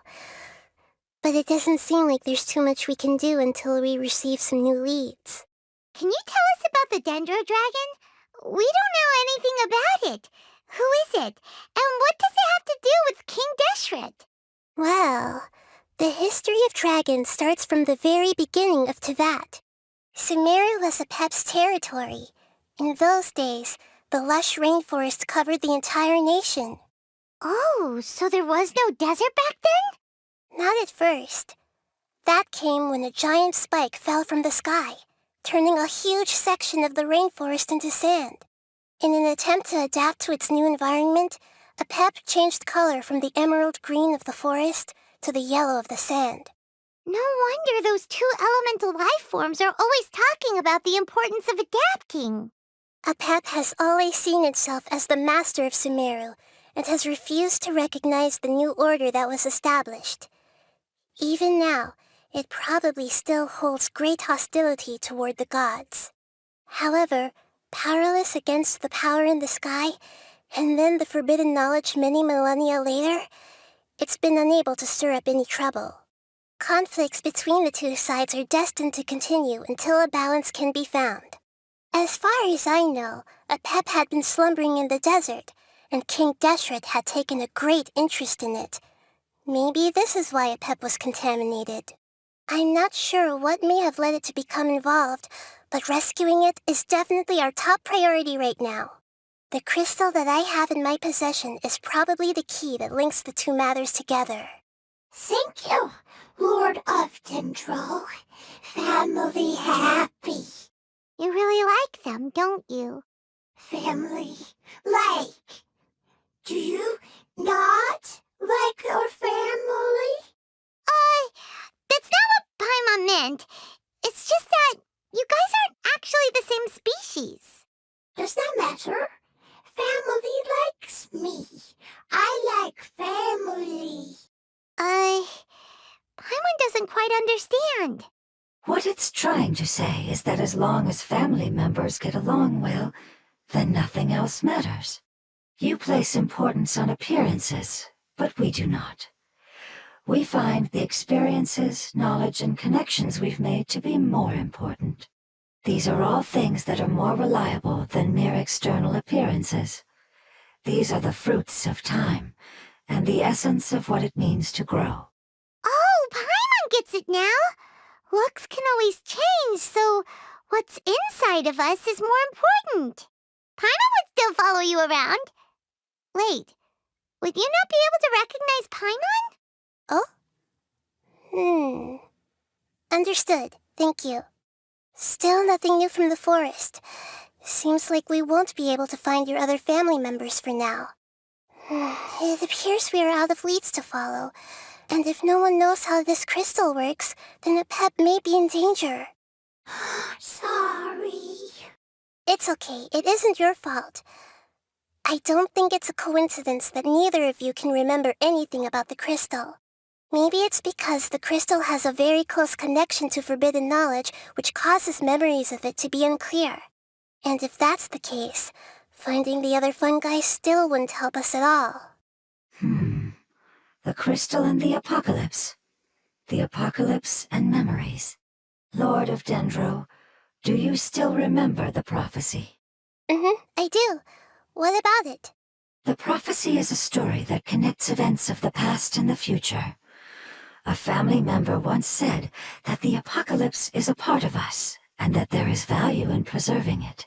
[SPEAKER 2] But it doesn't seem like there's too much we can do until we receive some new leads.
[SPEAKER 1] Can you tell us about the Dendro Dragon? We don't know anything about it. Who is it? And what does it have to do with King Deshret?
[SPEAKER 2] Well, the history of dragons starts from the very beginning of Teyvat. Sumeru was a Pep's territory. In those days, the lush rainforest covered the entire nation.
[SPEAKER 1] Oh, so there was no desert back then?
[SPEAKER 2] Not at first. That came when a giant spike fell from the sky, turning a huge section of the rainforest into sand. In an attempt to adapt to its new environment, a pep changed color from the emerald green of the forest to the yellow of the sand.
[SPEAKER 1] No wonder those two elemental life forms are always talking about the importance of adapting.
[SPEAKER 2] A pep has always seen itself as the master of Sumeru and has refused to recognize the new order that was established. Even now, it probably still holds great hostility toward the gods. However, powerless against the power in the sky, and then the forbidden knowledge many millennia later, it's been unable to stir up any trouble. Conflicts between the two sides are destined to continue until a balance can be found. As far as I know, a pep had been slumbering in the desert, and King Deshret had taken a great interest in it. Maybe this is why a pep was contaminated. I'm not sure what may have led it to become involved, but rescuing it is definitely our top priority right now. The crystal that I have in my possession is probably the key that links the two matters together.
[SPEAKER 1] Thank you, Lord of Dendro. Family happy. You really like them, don't you? Family like. Do you not like your family? That's not what Paimon meant. It's just that you guys aren't actually the same species. Does that matter? Family likes me. I like family. Paimon doesn't quite understand.
[SPEAKER 4] What it's trying to say is that as long as family members get along well, then nothing else matters. You place importance on appearances, but we do not. We find the experiences, knowledge, and connections we've made to be more important. These are all things that are more reliable than mere external appearances. These are the fruits of time, and the essence of what it means to grow.
[SPEAKER 1] Oh, Paimon gets it now. Looks can always change, so what's inside of us is more important. Paimon would still follow you around. Wait, would you not be able to recognize Paimon?
[SPEAKER 2] Oh? Understood. Thank you. Still nothing new from the forest. Seems like we won't be able to find your other family members for now. It appears we are out of leads to follow, and if no one knows how this crystal works, then a pep may be in danger.
[SPEAKER 1] Sorry.
[SPEAKER 2] It's okay. It isn't your fault. I don't think it's a coincidence that neither of you can remember anything about the crystal. Maybe it's because the crystal has a very close connection to forbidden knowledge, which causes memories of it to be unclear. And if that's the case, finding the other fungi still wouldn't help us at all.
[SPEAKER 4] The crystal and the apocalypse. The apocalypse and memories. Lord of Dendro, do you still remember the prophecy?
[SPEAKER 2] I do. What about it?
[SPEAKER 4] The prophecy is a story that connects events of the past and the future. A family member once said that the apocalypse is a part of us, and that there is value in preserving it.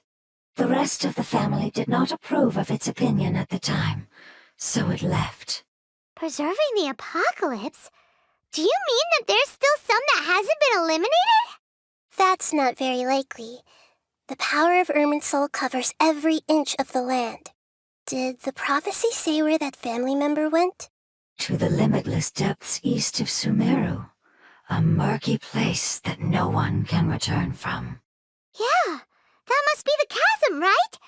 [SPEAKER 4] The rest of the family did not approve of its opinion at the time, so it left.
[SPEAKER 1] Preserving the apocalypse? Do you mean that there's still some that hasn't been eliminated?
[SPEAKER 2] That's not very likely. The power of Irminsul covers every inch of the land. Did the prophecy say where that family member went?
[SPEAKER 4] To the limitless depths east of Sumeru, a murky place that no one can return from.
[SPEAKER 1] Yeah, that must be the chasm, right?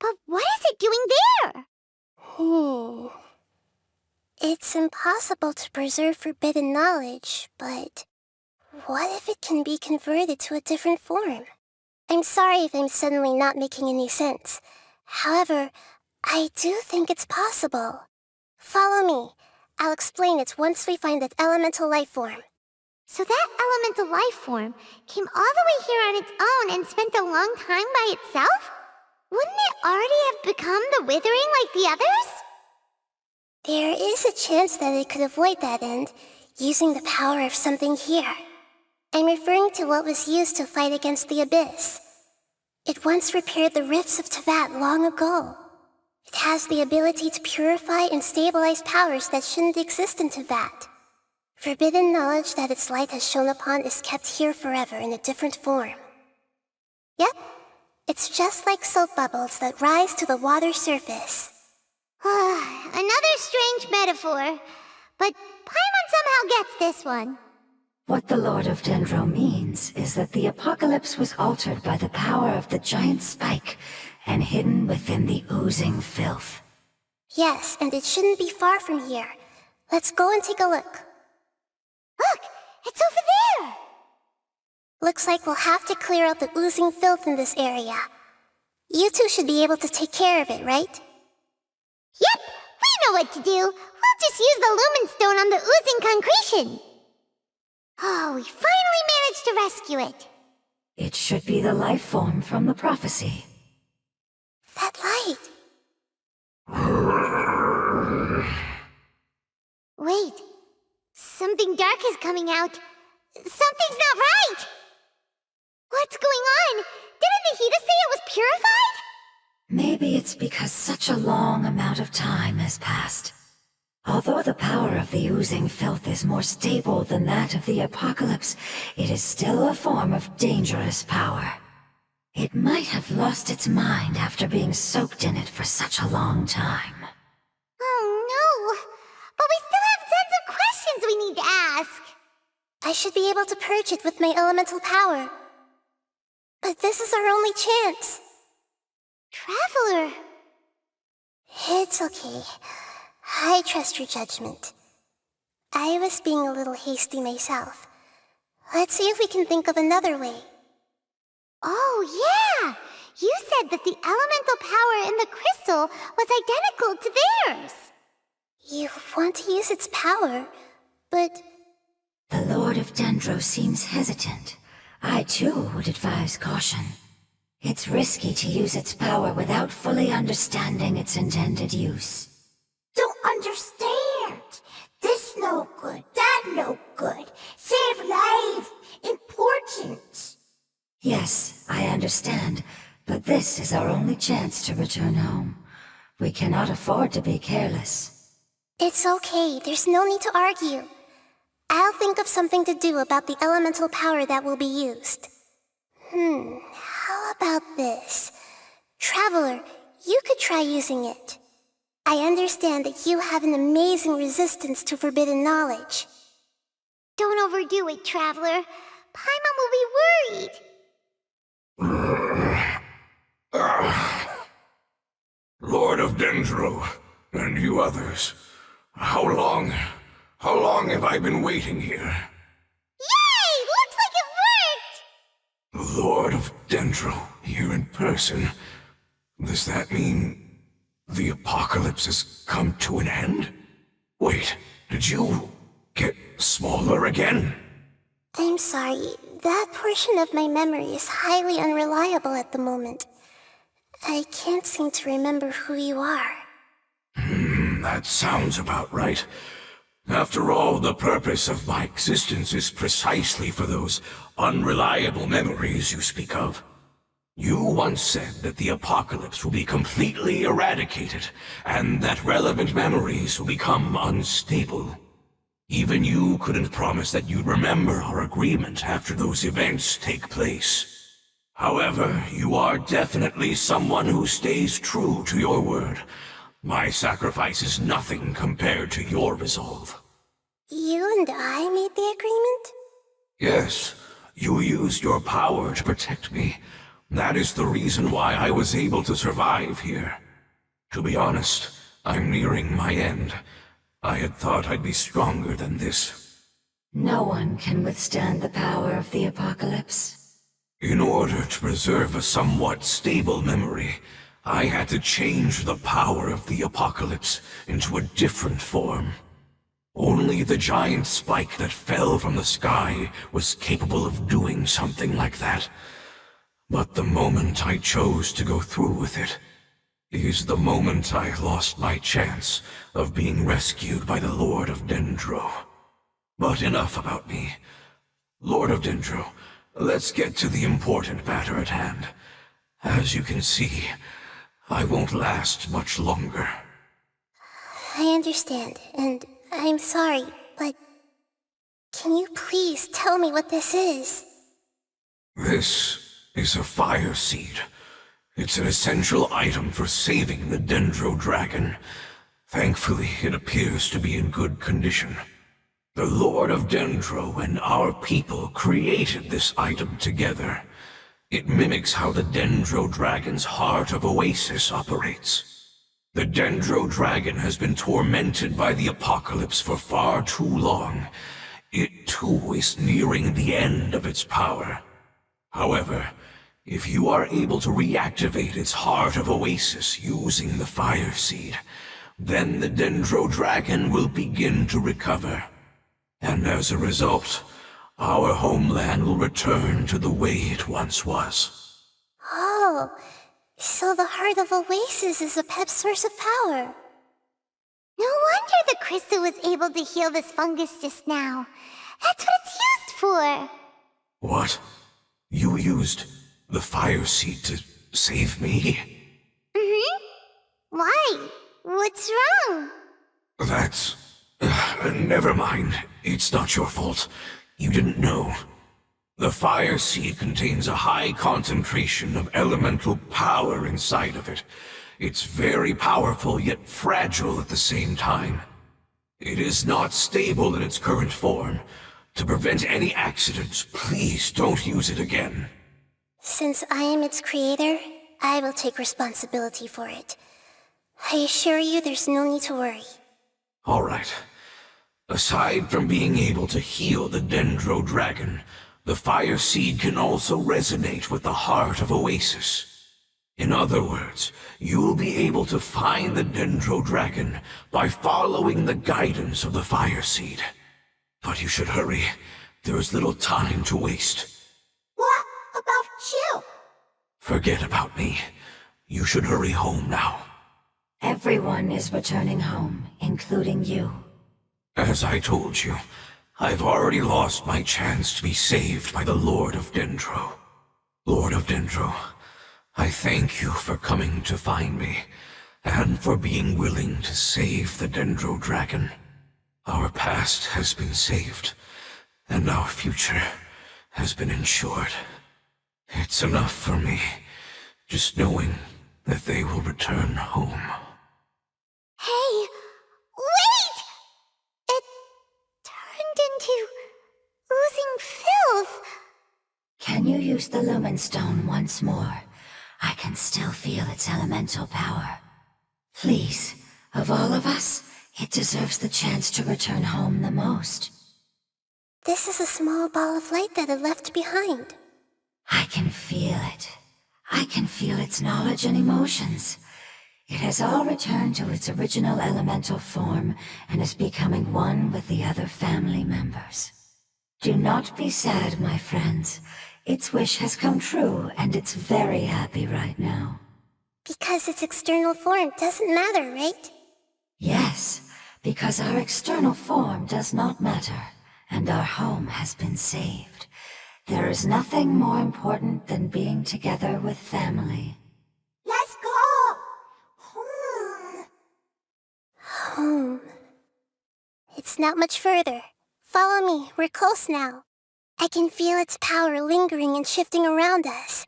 [SPEAKER 1] But what is it doing there?
[SPEAKER 2] It's impossible to preserve forbidden knowledge, but what if it can be converted to a different form? I'm sorry if I'm suddenly not making any sense. However, I do think it's possible. Follow me. I'll explain it once we find that elemental life form.
[SPEAKER 1] So that elemental life form came all the way here on its own and spent a long time by itself? Wouldn't it already have become the withering like the others?
[SPEAKER 2] There is a chance that it could avoid that end, using the power of something here. I'm referring to what was used to fight against the Abyss. It once repaired the rifts of Tevat long ago. It has the ability to purify and stabilize powers that shouldn't exist in Tevat. Forbidden knowledge that its light has shone upon is kept here forever in a different form. Yep, it's just like soap bubbles that rise to the water's surface.
[SPEAKER 1] Another strange metaphor, but Paimon somehow gets this one.
[SPEAKER 4] What the Lord of Dendro means is that the apocalypse was altered by the power of the giant spike and hidden within the oozing filth.
[SPEAKER 2] Yes, and it shouldn't be far from here. Let's go and take a look.
[SPEAKER 1] Look, it's over there!
[SPEAKER 2] Looks like we'll have to clear out the oozing filth in this area. You two should be able to take care of it, right?
[SPEAKER 1] Yep, we know what to do. We'll just use the lumen stone on the oozing concretion. Oh, we finally managed to rescue it.
[SPEAKER 4] It should be the life form from the prophecy.
[SPEAKER 2] That light.
[SPEAKER 1] Wait, something dark is coming out. Something's not right! What's going on? Didn't Nahida say it was purified?
[SPEAKER 4] Maybe it's because such a long amount of time has passed. Although the power of the oozing filth is more stable than that of the apocalypse, it is still a form of dangerous power. It might have lost its mind after being soaked in it for such a long time.
[SPEAKER 1] Oh no! But we still have tons of questions we need to ask.
[SPEAKER 2] I should be able to purge it with my elemental power. But this is our only chance.
[SPEAKER 1] Traveler!
[SPEAKER 2] It's okay. I trust your judgment. I was being a little hasty myself. Let's see if we can think of another way.
[SPEAKER 1] Oh yeah! You said that the elemental power in the crystal was identical to theirs.
[SPEAKER 2] You want to use its power, but...
[SPEAKER 4] The Lord of Dendro seems hesitant. I too would advise caution. It's risky to use its power without fully understanding its intended use.
[SPEAKER 1] Don't understand. This no good, that no good. Save life. Important.
[SPEAKER 4] Yes, I understand, but this is our only chance to return home. We cannot afford to be careless.
[SPEAKER 2] It's okay, there's no need to argue. I'll think of something to do about the elemental power that will be used. How about this? Traveler, you could try using it. I understand that you have an amazing resistance to forbidden knowledge.
[SPEAKER 1] Don't overdo it, Traveler. Paimon will be worried.
[SPEAKER 5] Lord of Dendro, and you others, how long have I been waiting here?
[SPEAKER 1] Yay! Looks like it worked!
[SPEAKER 5] Lord of Dendro, here in person. Does that mean the apocalypse has come to an end? Wait, did you get smaller again?
[SPEAKER 2] I'm sorry, that portion of my memory is highly unreliable at the moment. I can't seem to remember who you are.
[SPEAKER 5] That sounds about right. After all, the purpose of my existence is precisely for those unreliable memories you speak of. You once said that the apocalypse will be completely eradicated, and that relevant memories will become unstable. Even you couldn't promise that you'd remember our agreement after those events take place. However, you are definitely someone who stays true to your word. My sacrifice is nothing compared to your resolve.
[SPEAKER 2] You and I made the agreement?
[SPEAKER 5] Yes, you used your power to protect me. That is the reason why I was able to survive here. To be honest, I'm nearing my end. I had thought I'd be stronger than this.
[SPEAKER 4] No one can withstand the power of the apocalypse.
[SPEAKER 5] In order to preserve a somewhat stable memory, I had to change the power of the apocalypse into a different form. Only the giant spike that fell from the sky was capable of doing something like that. But the moment I chose to go through with it is the moment I lost my chance of being rescued by the Lord of Dendro. But enough about me. Lord of Dendro, let's get to the important matter at hand. As you can see, I won't last much longer.
[SPEAKER 2] I understand, and I'm sorry, but Can you please tell me what this is?
[SPEAKER 5] This is a fire seed. It's an essential item for saving the Dendro Dragon. Thankfully, it appears to be in good condition. The Lord of Dendro and our people created this item together. It mimics how the Dendro Dragon's Heart of Oasis operates. The Dendro Dragon has been tormented by the apocalypse for far too long. It too is nearing the end of its power. However, if you are able to reactivate its Heart of Oasis using the Fire Seed, then the Dendro Dragon will begin to recover. And as a result, our homeland will return to the way it once was.
[SPEAKER 2] Oh, so the Heart of Oasis is a Pep's source of power.
[SPEAKER 1] No wonder the crystal was able to heal this fungus just now. That's what it's used for.
[SPEAKER 5] What? You used the Fire Seed to save me?
[SPEAKER 1] Mm-hmm. Why? What's wrong?
[SPEAKER 5] That's... never mind. It's not your fault. You didn't know. The Fire Seed contains a high concentration of elemental power inside of it. It's very powerful, yet fragile at the same time. It is not stable in its current form. To prevent any accidents, please don't use it again.
[SPEAKER 2] Since I am its creator, I will take responsibility for it. I assure you there's no need to worry.
[SPEAKER 5] All right. Aside from being able to heal the Dendro Dragon, the Fire Seed can also resonate with the Heart of Oasis. In other words, you'll be able to find the Dendro Dragon by following the guidance of the Fire Seed. But you should hurry. There is little time to waste.
[SPEAKER 1] What about you?
[SPEAKER 5] Forget about me. You should hurry home now.
[SPEAKER 4] Everyone is returning home, including you.
[SPEAKER 5] As I told you, I've already lost my chance to be saved by the Lord of Dendro. Lord of Dendro, I thank you for coming to find me, and for being willing to save the Dendro Dragon. Our past has been saved, and our future has been ensured. It's enough for me, just knowing that they will return home.
[SPEAKER 1] Hey, wait! It turned into oozing filth.
[SPEAKER 4] Can you use the Lumen Stone once more? I can still feel its elemental power. Please, of all of us, it deserves the chance to return home the most.
[SPEAKER 2] This is a small ball of light that it left behind.
[SPEAKER 4] I can feel it. I can feel its knowledge and emotions. It has all returned to its original elemental form and is becoming one with the other family members. Do not be sad, my friends. Its wish has come true, and it's very happy right now.
[SPEAKER 2] Because its external form doesn't matter, right?
[SPEAKER 4] Yes, because our external form does not matter, and our home has been saved. There is nothing more important than being together with family.
[SPEAKER 1] Let's go! Home.
[SPEAKER 2] Home. It's not much further. Follow me, we're close now. I can feel its power lingering and shifting around us.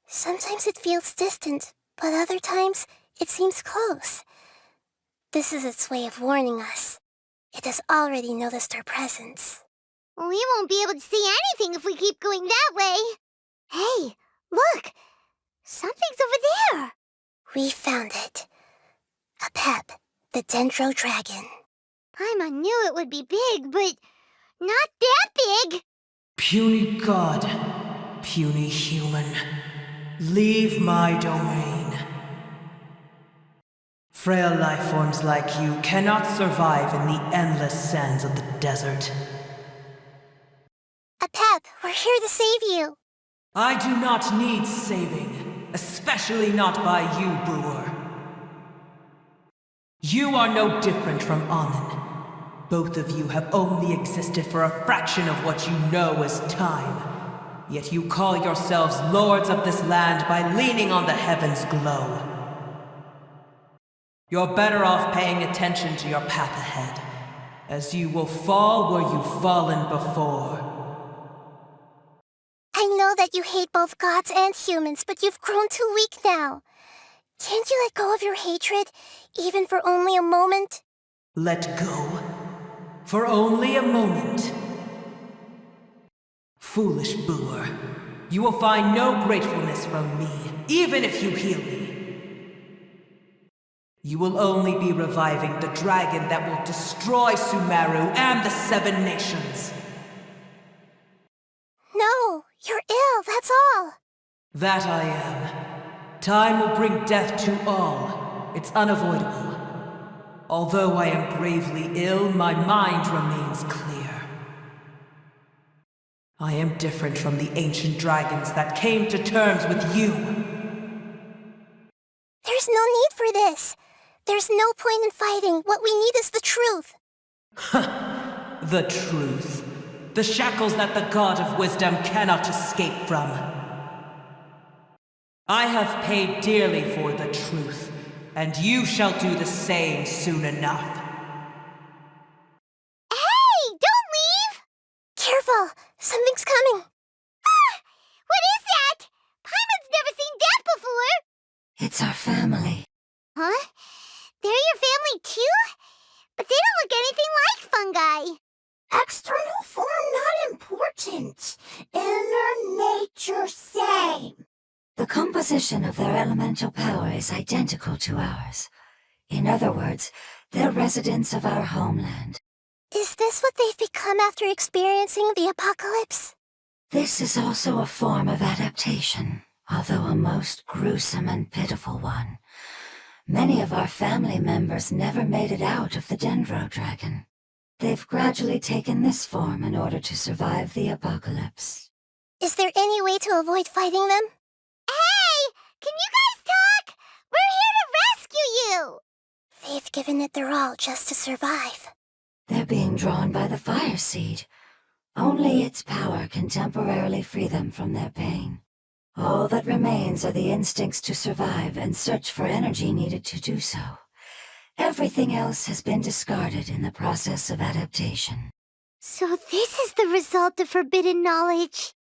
[SPEAKER 2] Sometimes it feels distant, but other times it seems close. This is its way of warning us. It has already noticed our presence.
[SPEAKER 1] We won't be able to see anything if we keep going that way. Hey, look! Something's over there.
[SPEAKER 2] We found it. A Pep, the Dendro Dragon.
[SPEAKER 1] Paimon knew it would be big, but not that big.
[SPEAKER 6] Puny god, puny human, leave my domain. Frail life forms like you cannot survive in the endless sands of the desert.
[SPEAKER 2] A Pep, we're here to save you.
[SPEAKER 6] I do not need saving, especially not by you, brewer. You are no different from Amun. Both of you have only existed for a fraction of what you know as time. Yet you call yourselves lords of this land by leaning on the heavens' glow. You're better off paying attention to your path ahead. as you will fall where you've fallen before.
[SPEAKER 2] I know that you hate both gods and humans, but you've grown too weak now. Can't you let go of your hatred, even for only a moment?
[SPEAKER 6] Let go. For only a moment. Foolish boor. You will find no gratefulness from me, even if you heal me. You will only be reviving the dragon that will destroy Sumeru and the 7 nations.
[SPEAKER 2] No, you're ill, that's all.
[SPEAKER 6] That I am. Time will bring death to all. It's unavoidable. Although I am gravely ill, my mind remains clear. I am different from the ancient dragons that came to terms with you.
[SPEAKER 2] There's no need for this. There's no point in fighting. What we need is the truth.
[SPEAKER 6] The truth. The shackles that the God of Wisdom cannot escape from. I have paid dearly for the truth, and you shall do the same soon enough.
[SPEAKER 1] Hey, don't leave!
[SPEAKER 2] Careful, something's coming.
[SPEAKER 1] Ah! What is that? Paimon's never seen that before!
[SPEAKER 4] It's our family.
[SPEAKER 1] Huh? They're your family too? But they don't look anything like fungi.
[SPEAKER 7] External form not important. Inner nature same.
[SPEAKER 4] The composition of their elemental power is identical to ours. In other words, they're residents of our homeland.
[SPEAKER 2] Is this what they've become after experiencing the apocalypse?
[SPEAKER 4] This is also a form of adaptation, although a most gruesome and pitiful one. Many of our family members never made it out of the Dendro Dragon. They've gradually taken this form in order to survive the apocalypse.
[SPEAKER 2] Is there any way to avoid fighting them?
[SPEAKER 1] Hey! Can you guys talk? We're here to rescue you!
[SPEAKER 2] They've given it their all just to survive.
[SPEAKER 4] They're being drawn by the fire seed. Only its power can temporarily free them from their pain. All that remains are the instincts to survive and search for energy needed to do so. Everything else has been discarded in the process of adaptation.
[SPEAKER 1] So this is the result of forbidden knowledge.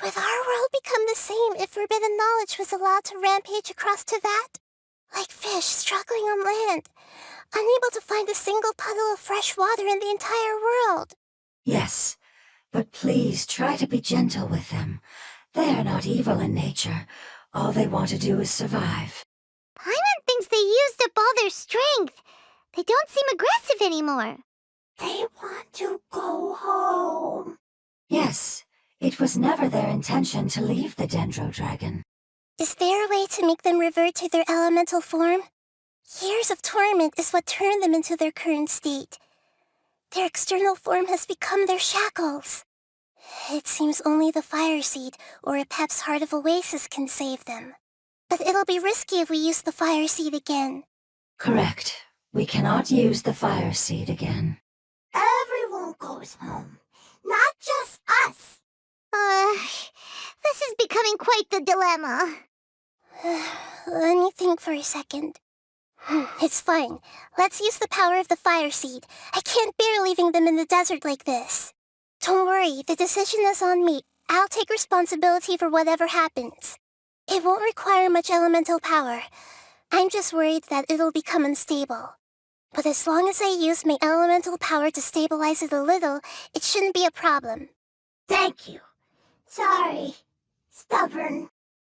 [SPEAKER 2] Would our world become the same if forbidden knowledge was allowed to rampage across Tevat? Like fish struggling on land, unable to find a single puddle of fresh water in the entire world.
[SPEAKER 4] Yes, but please try to be gentle with them. They are not evil in nature. All they want to do is survive.
[SPEAKER 1] Paimon thinks they used up all their strength. They don't seem aggressive anymore.
[SPEAKER 7] They want to go home.
[SPEAKER 4] Yes, it was never their intention to leave the Dendro Dragon.
[SPEAKER 2] Is there a way to make them revert to their elemental form? Years of torment is what turned them into their current state. Their external form has become their shackles. It seems only the fire seed or Apep's Heart of Oasis can save them. But it'll be risky if we use the fire seed again.
[SPEAKER 4] Correct. We cannot use the fire seed again.
[SPEAKER 7] Everyone goes home. Not just us.
[SPEAKER 1] This is becoming quite the dilemma.
[SPEAKER 2] Let me think for a second. It's fine. Let's use the power of the fire seed. I can't bear leaving them in the desert like this. Don't worry, the decision is on me. I'll take responsibility for whatever happens. It won't require much elemental power. I'm just worried that it'll become unstable. But as long as I use my elemental power to stabilize it a little, it shouldn't be a problem.
[SPEAKER 7] Thank you. Sorry. Stubborn.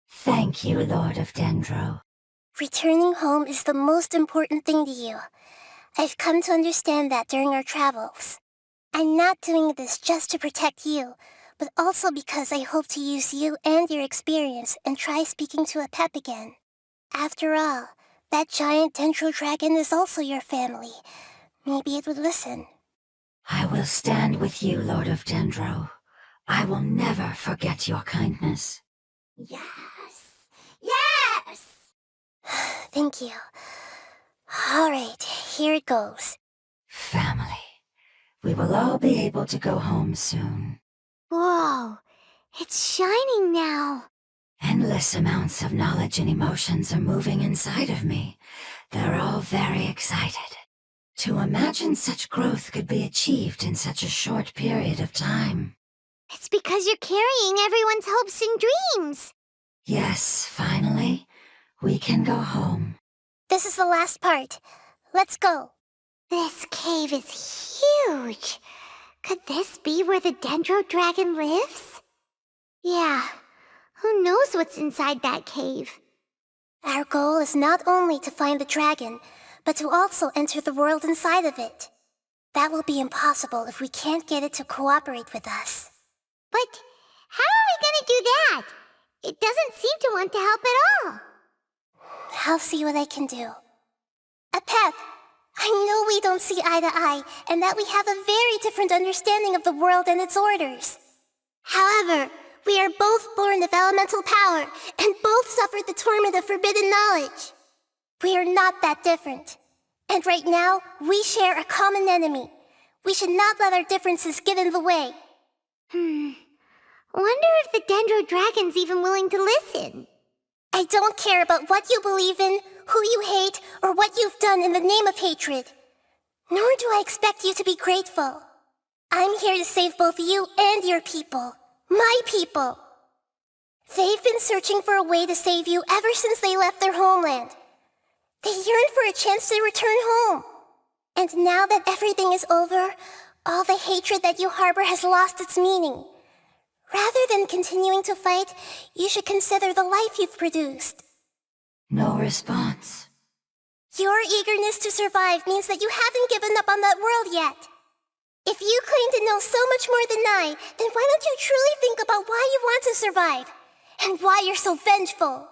[SPEAKER 4] Thank you, Lord of Dendro.
[SPEAKER 2] Returning home is the most important thing to you. I've come to understand that during our travels. I'm not doing this just to protect you, but also because I hope to use you and your experience and try speaking to Apep again. After all, that giant Dendro Dragon is also your family. Maybe it would listen.
[SPEAKER 4] I will stand with you, Lord of Dendro. I will never forget your kindness.
[SPEAKER 7] Yes. Yes.
[SPEAKER 2] Thank you. All right, here it goes.
[SPEAKER 4] Family. We will all be able to go home soon.
[SPEAKER 1] Whoa, it's shining now.
[SPEAKER 4] Endless amounts of knowledge and emotions are moving inside of me. They're all very excited. To imagine such growth could be achieved in such a short period of time.
[SPEAKER 1] It's because you're carrying everyone's hopes and dreams.
[SPEAKER 4] Yes, finally, we can go home.
[SPEAKER 2] This is the last part. Let's go.
[SPEAKER 1] This cave is huge. Could this be where the Dendro Dragon lives? Yeah, who knows what's inside that cave?
[SPEAKER 2] Our goal is not only to find the dragon, but to also enter the world inside of it. That will be impossible if we can't get it to cooperate with us.
[SPEAKER 1] But how are we gonna do that? It doesn't seem to want to help at all.
[SPEAKER 2] I'll see what I can do. Apep, I know we don't see eye to eye, and that we have a very different understanding of the world and its orders. However, we are both born of elemental power, and both suffered the torment of forbidden knowledge. We are not that different. And right now, we share a common enemy. We should not let our differences get in the way.
[SPEAKER 1] Wonder if the Dendro Dragon's even willing to listen.
[SPEAKER 2] I don't care about what you believe in, who you hate, or what you've done in the name of hatred. Nor do I expect you to be grateful. I'm here to save both you and your people. My people. They've been searching for a way to save you ever since they left their homeland. They yearn for a chance to return home. And now that everything is over, all the hatred that you harbor has lost its meaning. Rather than continuing to fight, you should consider the life you've produced.
[SPEAKER 4] No response.
[SPEAKER 2] Your eagerness to survive means that you haven't given up on that world yet. If you claim to know so much more than I, then why don't you truly think about why you want to survive? And why you're so vengeful?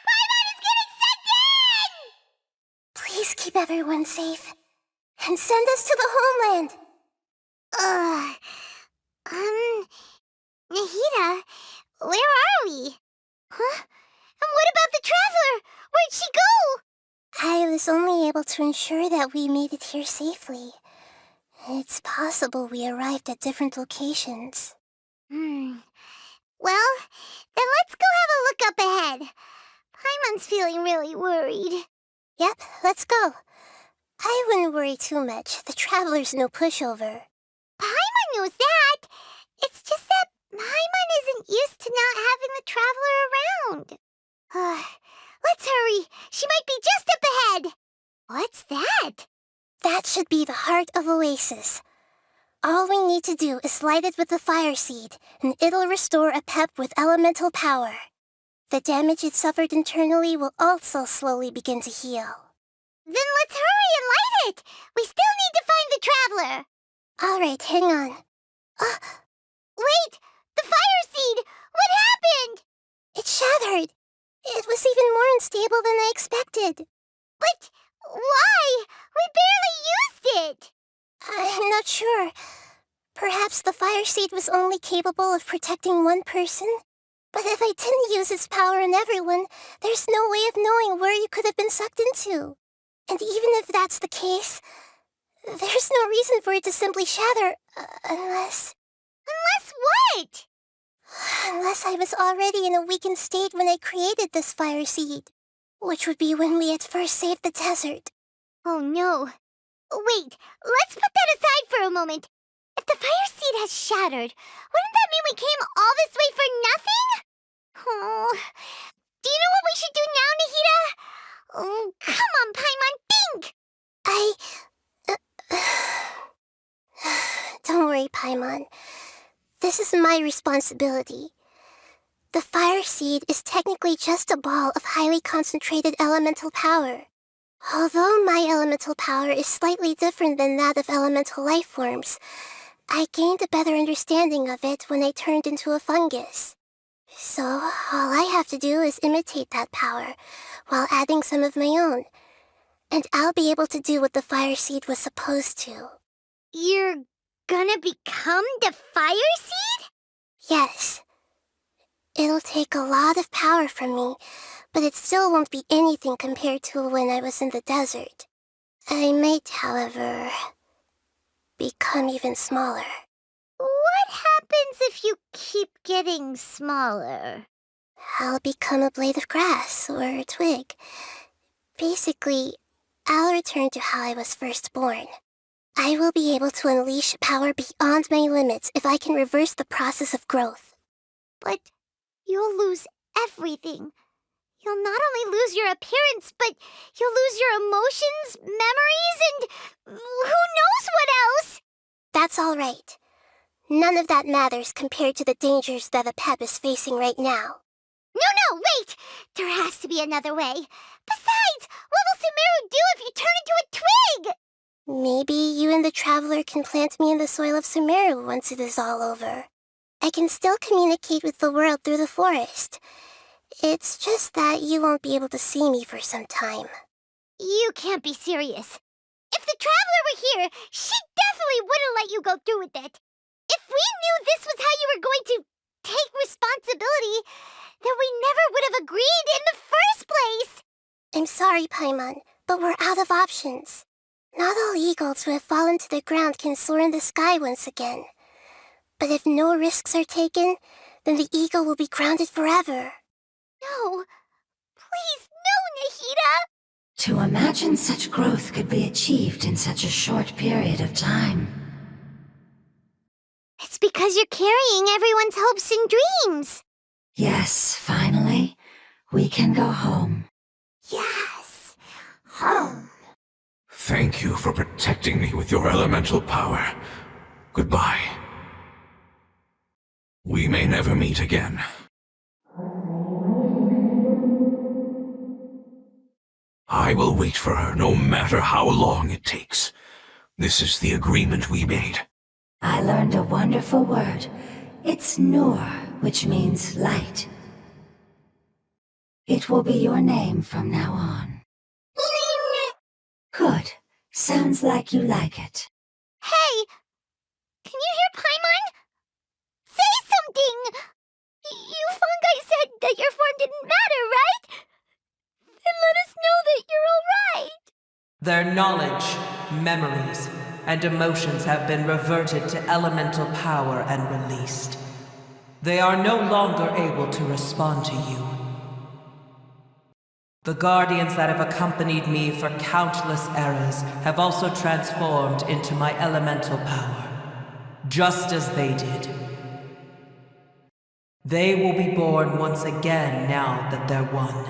[SPEAKER 1] Paimon is getting sent in!
[SPEAKER 2] Please keep everyone safe. And send us to the homeland.
[SPEAKER 1] Nahida, where are we? Huh? And what about the Traveler? Where'd she go?
[SPEAKER 2] I was only able to ensure that we made it here safely. It's possible we arrived at different locations.
[SPEAKER 1] Well, then let's go have a look up ahead. Paimon's feeling really worried.
[SPEAKER 2] Yep, let's go. I wouldn't worry too much. The Traveler's no pushover.
[SPEAKER 1] Paimon knows that. It's just that Paimon isn't used to not having the Traveler around. Let's hurry. She might be just up ahead. What's that?
[SPEAKER 2] That should be the heart of Oasis. All we need to do is light it with the fire seed, and it'll restore Apep with elemental power. The damage it suffered internally will also slowly begin to heal.
[SPEAKER 1] Then let's hurry and light it. We still need to find the Traveler.
[SPEAKER 2] All right, hang on.
[SPEAKER 1] Wait! The fire seed! What happened?
[SPEAKER 2] It shattered. It was even more unstable than I expected.
[SPEAKER 1] But why? We barely used it!
[SPEAKER 2] I'm not sure. Perhaps the fire seed was only capable of protecting one person? But if I didn't use its power on everyone, there's no way of knowing where you could have been sucked into. And even if that's the case, there's no reason for it to simply shatter, unless...
[SPEAKER 1] Unless what?
[SPEAKER 2] Unless I was already in a weakened state when I created this fire seed. Which would be when we had first saved the desert.
[SPEAKER 1] Oh no. Wait, let's put that aside for a moment. If the fire seed has shattered, wouldn't that mean we came all this way for nothing? Oh, do you know what we should do now, Nahida? Oh, come on, Paimon, think!
[SPEAKER 2] Don't worry, Paimon. This is my responsibility. The fire seed is technically just a ball of highly concentrated elemental power. Although my elemental power is slightly different than that of elemental life forms, I gained a better understanding of it when I turned into a fungus. So, all I have to do is imitate that power, while adding some of my own. And I'll be able to do what the fire seed was supposed to.
[SPEAKER 1] You're gonna become the fire seed?
[SPEAKER 2] Yes. It'll take a lot of power from me, but it still won't be anything compared to when I was in the desert. I might, however, become even smaller.
[SPEAKER 1] What happens if you keep getting smaller?
[SPEAKER 2] I'll become a blade of grass or a twig. Basically, I'll return to how I was first born. I will be able to unleash power beyond my limits if I can reverse the process of growth.
[SPEAKER 1] But you'll lose everything. You'll not only lose your appearance, but you'll lose your emotions, memories, and who knows what else?
[SPEAKER 2] That's all right. None of that matters compared to the dangers that a Pep is facing right now.
[SPEAKER 1] No, wait! There has to be another way. Besides, what will Sumeru do if you turn into a twig?
[SPEAKER 2] Maybe you and the Traveler can plant me in the soil of Sumeru once it is all over. I can still communicate with the world through the forest. It's just that you won't be able to see me for some time.
[SPEAKER 1] You can't be serious. If the Traveler were here, she definitely wouldn't let you go through with it. If we knew this was how you were going to take responsibility, then we never would have agreed in the first place.
[SPEAKER 2] I'm sorry, Paimon, but we're out of options. Not all eagles who have fallen to the ground can soar in the sky once again. But if no risks are taken, then the eagle will be grounded forever.
[SPEAKER 1] No. Please, no, Nahida!
[SPEAKER 4] To imagine such growth could be achieved in such a short period of time.
[SPEAKER 1] It's because you're carrying everyone's hopes and dreams.
[SPEAKER 4] Yes, finally, we can go home.
[SPEAKER 7] Yes. Home.
[SPEAKER 5] Thank you for protecting me with your elemental power. Goodbye. We may never meet again. I will wait for her no matter how long it takes. This is the agreement we made.
[SPEAKER 4] I learned a wonderful word. It's Nur, which means light. It will be your name from now on. Good. Sounds like you like it.
[SPEAKER 1] Hey! Can you hear Paimon? Say something! You fungi said that your form didn't matter, right? Then let us know that you're alright!
[SPEAKER 6] Their knowledge, memories, and emotions have been reverted to elemental power and released. They are no longer able to respond to you. The guardians that have accompanied me for countless eras have also transformed into my elemental power, just as they did. They will be born once again now that they're one.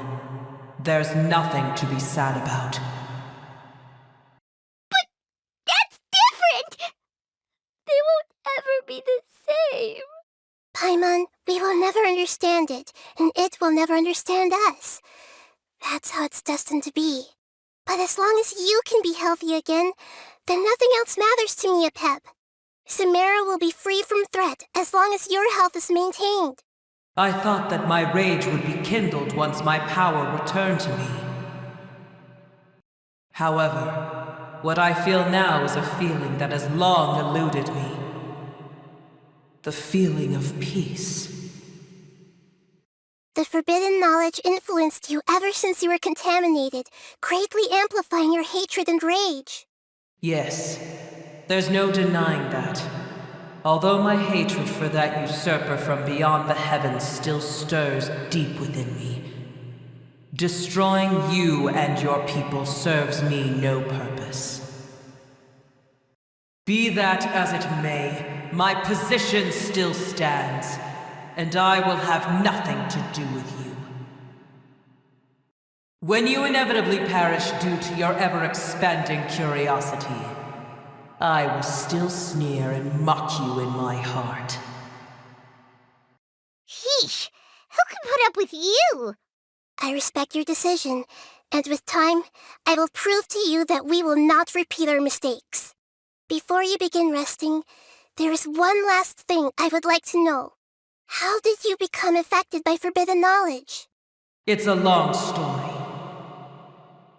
[SPEAKER 6] There's nothing to be sad about.
[SPEAKER 1] That's different! They won't ever be the same.
[SPEAKER 2] Paimon, we will never understand it, and it will never understand us. That's how it's destined to be. But as long as you can be healthy again, then nothing else matters to me, Apep. Sumeru will be free from threat as long as your health is maintained.
[SPEAKER 6] I thought that my rage would be kindled once my power returned to me. However, what I feel now is a feeling that has long eluded me. The feeling of peace.
[SPEAKER 2] The forbidden knowledge influenced you ever since you were contaminated, greatly amplifying your hatred and rage.
[SPEAKER 6] Yes, there's no denying that. Although my hatred for that usurper from beyond the heavens still stirs deep within me, destroying you and your people serves me no purpose. Be that as it may, my position still stands, and I will have nothing to do with you. When you inevitably perish due to your ever-expanding curiosity, I will still sneer and mock you in my heart.
[SPEAKER 1] Sheesh, who can put up with you?
[SPEAKER 2] I respect your decision, and with time, I will prove to you that we will not repeat our mistakes. Before you begin resting, there is one last thing I would like to know. How did you become affected by forbidden knowledge?
[SPEAKER 6] It's a long story.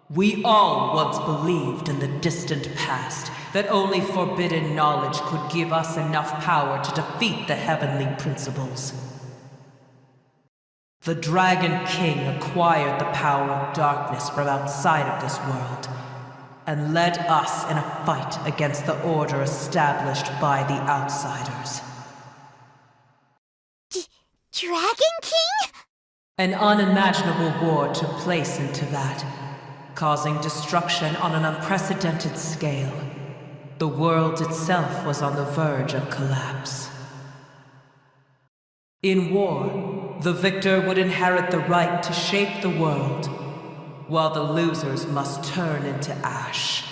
[SPEAKER 6] We all once believed in the distant past that only forbidden knowledge could give us enough power to defeat the heavenly principles. The Dragon King acquired the power of darkness from outside of this world, and led us in a fight against the order established by the outsiders.
[SPEAKER 1] Dragon King?
[SPEAKER 6] An unimaginable war took place into that, causing destruction on an unprecedented scale. The world itself was on the verge of collapse. In war, the victor would inherit the right to shape the world, while the losers must turn into ash.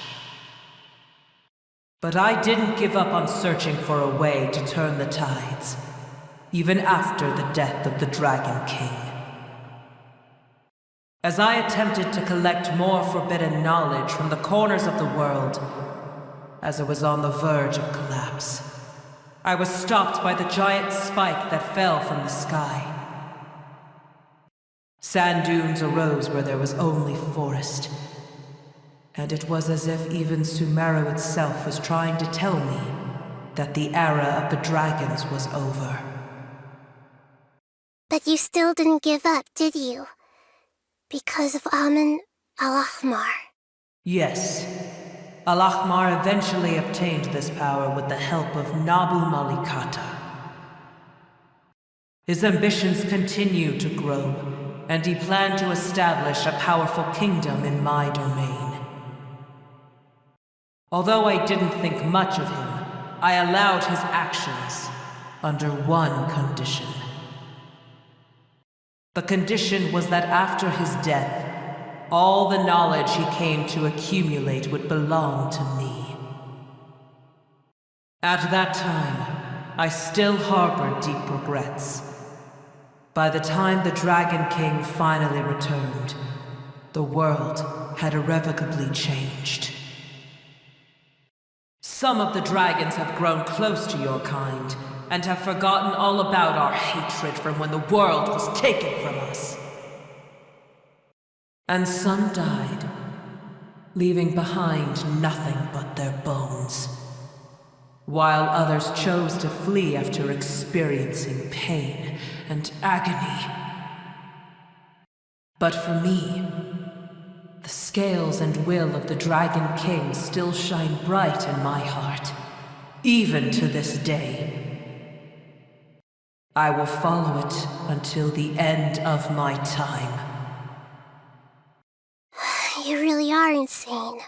[SPEAKER 6] But I didn't give up on searching for a way to turn the tides, even after the death of the Dragon King. As I attempted to collect more forbidden knowledge from the corners of the world, as it was on the verge of collapse, I was stopped by the giant spike that fell from the sky. Sand dunes arose where there was only forest, and it was as if even Sumeru itself was trying to tell me that the era of the dragons was over.
[SPEAKER 2] But you still didn't give up, did you? Because of Amun al-Ahmar.
[SPEAKER 6] Yes. Al-Ahmar eventually obtained this power with the help of Nabu Malikata. His ambitions continued to grow, and he planned to establish a powerful kingdom in my domain. Although I didn't think much of him, I allowed his actions under one condition. The condition was that after his death, all the knowledge he came to accumulate would belong to me. At that time, I still harbored deep regrets. By the time the Dragon King finally returned, the world had irrevocably changed. Some of the dragons have grown close to your kind, and have forgotten all about our hatred from when the world was taken from us. And some died, leaving behind nothing but their bones, while others chose to flee after experiencing pain and agony. But for me, the scales and will of the Dragon King still shine bright in my heart, even to this day. I will follow it until the end of my time.
[SPEAKER 2] You really are insane.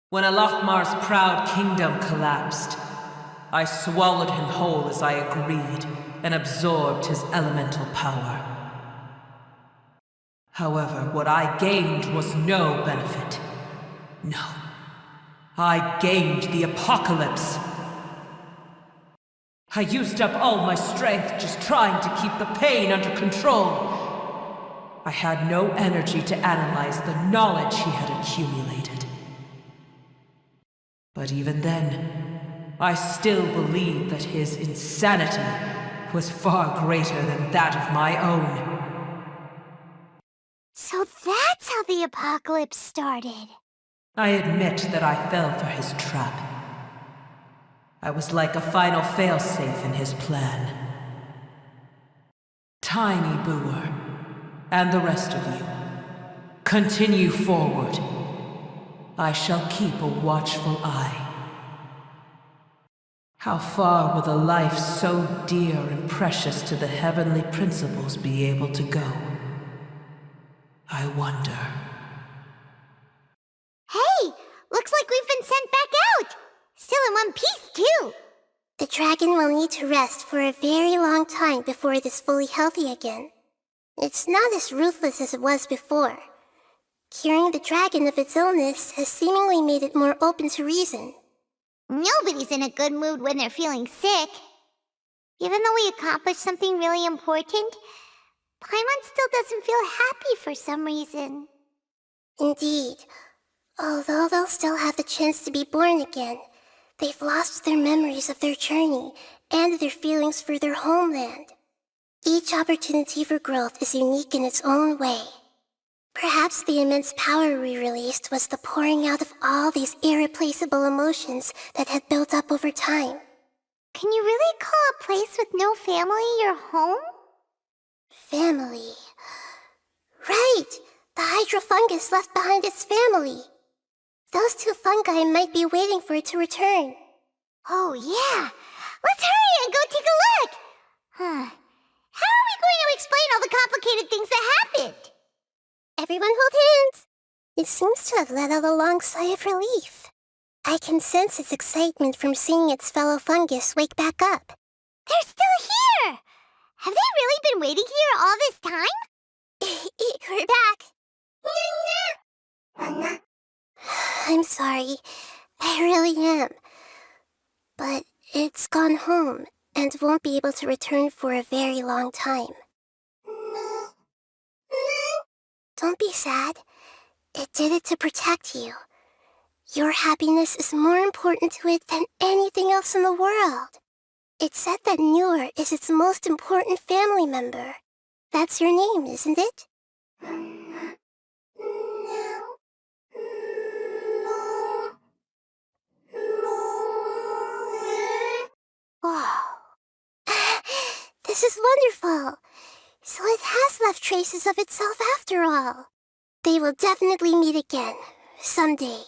[SPEAKER 6] When Al-Ahmar's proud kingdom collapsed, I swallowed him whole as I agreed and absorbed his elemental power. However, what I gained was no benefit. No. I gained the apocalypse. I used up all my strength just trying to keep the pain under control. I had no energy to analyze the knowledge he had accumulated. But even then, I still believed that his insanity was far greater than that of my own.
[SPEAKER 1] So that's how the apocalypse started.
[SPEAKER 6] I admit that I fell for his trap. I was like a final failsafe in his plan. Tiny Booer, and the rest of you, continue forward. I shall keep a watchful eye. How far will a life so dear and precious to the heavenly principles be able to go? I wonder.
[SPEAKER 1] Hey, looks like we've been sent back out. Still in one piece, too.
[SPEAKER 2] The dragon will need to rest for a very long time before it is fully healthy again. It's not as ruthless as it was before. Curing the dragon of its illness has seemingly made it more open to reason.
[SPEAKER 1] Nobody's in a good mood when they're feeling sick. Even though we accomplished something really important, Paimon still doesn't feel happy for some reason.
[SPEAKER 2] Indeed. Although they'll still have the chance to be born again, they've lost their memories of their journey and their feelings for their homeland. Each opportunity for growth is unique in its own way. Perhaps the immense power we released was the pouring out of all these irreplaceable emotions that had built up over time.
[SPEAKER 1] Can you really call a place with no family your home?
[SPEAKER 2] Family. Right! The hydrofungus left behind its family. Those two fungi might be waiting for it to return.
[SPEAKER 1] Oh, yeah. Let's hurry and go take a look. How are we going to explain all the complicated things that happened?
[SPEAKER 2] Everyone hold hands. It seems to have let out a long sigh of relief. I can sense its excitement from seeing its fellow fungus wake back up.
[SPEAKER 1] They're still here! Have they really been waiting here all this time?
[SPEAKER 2] We're back. I'm sorry. I really am. But it's gone home and won't be able to return for a very long time. Don't be sad. It did it to protect you. Your happiness is more important to it than anything else in the world. It said that Noor is its most important family member. That's your name, isn't it? Wow. This is wonderful. So it has left traces of itself after all. They will definitely meet again, someday.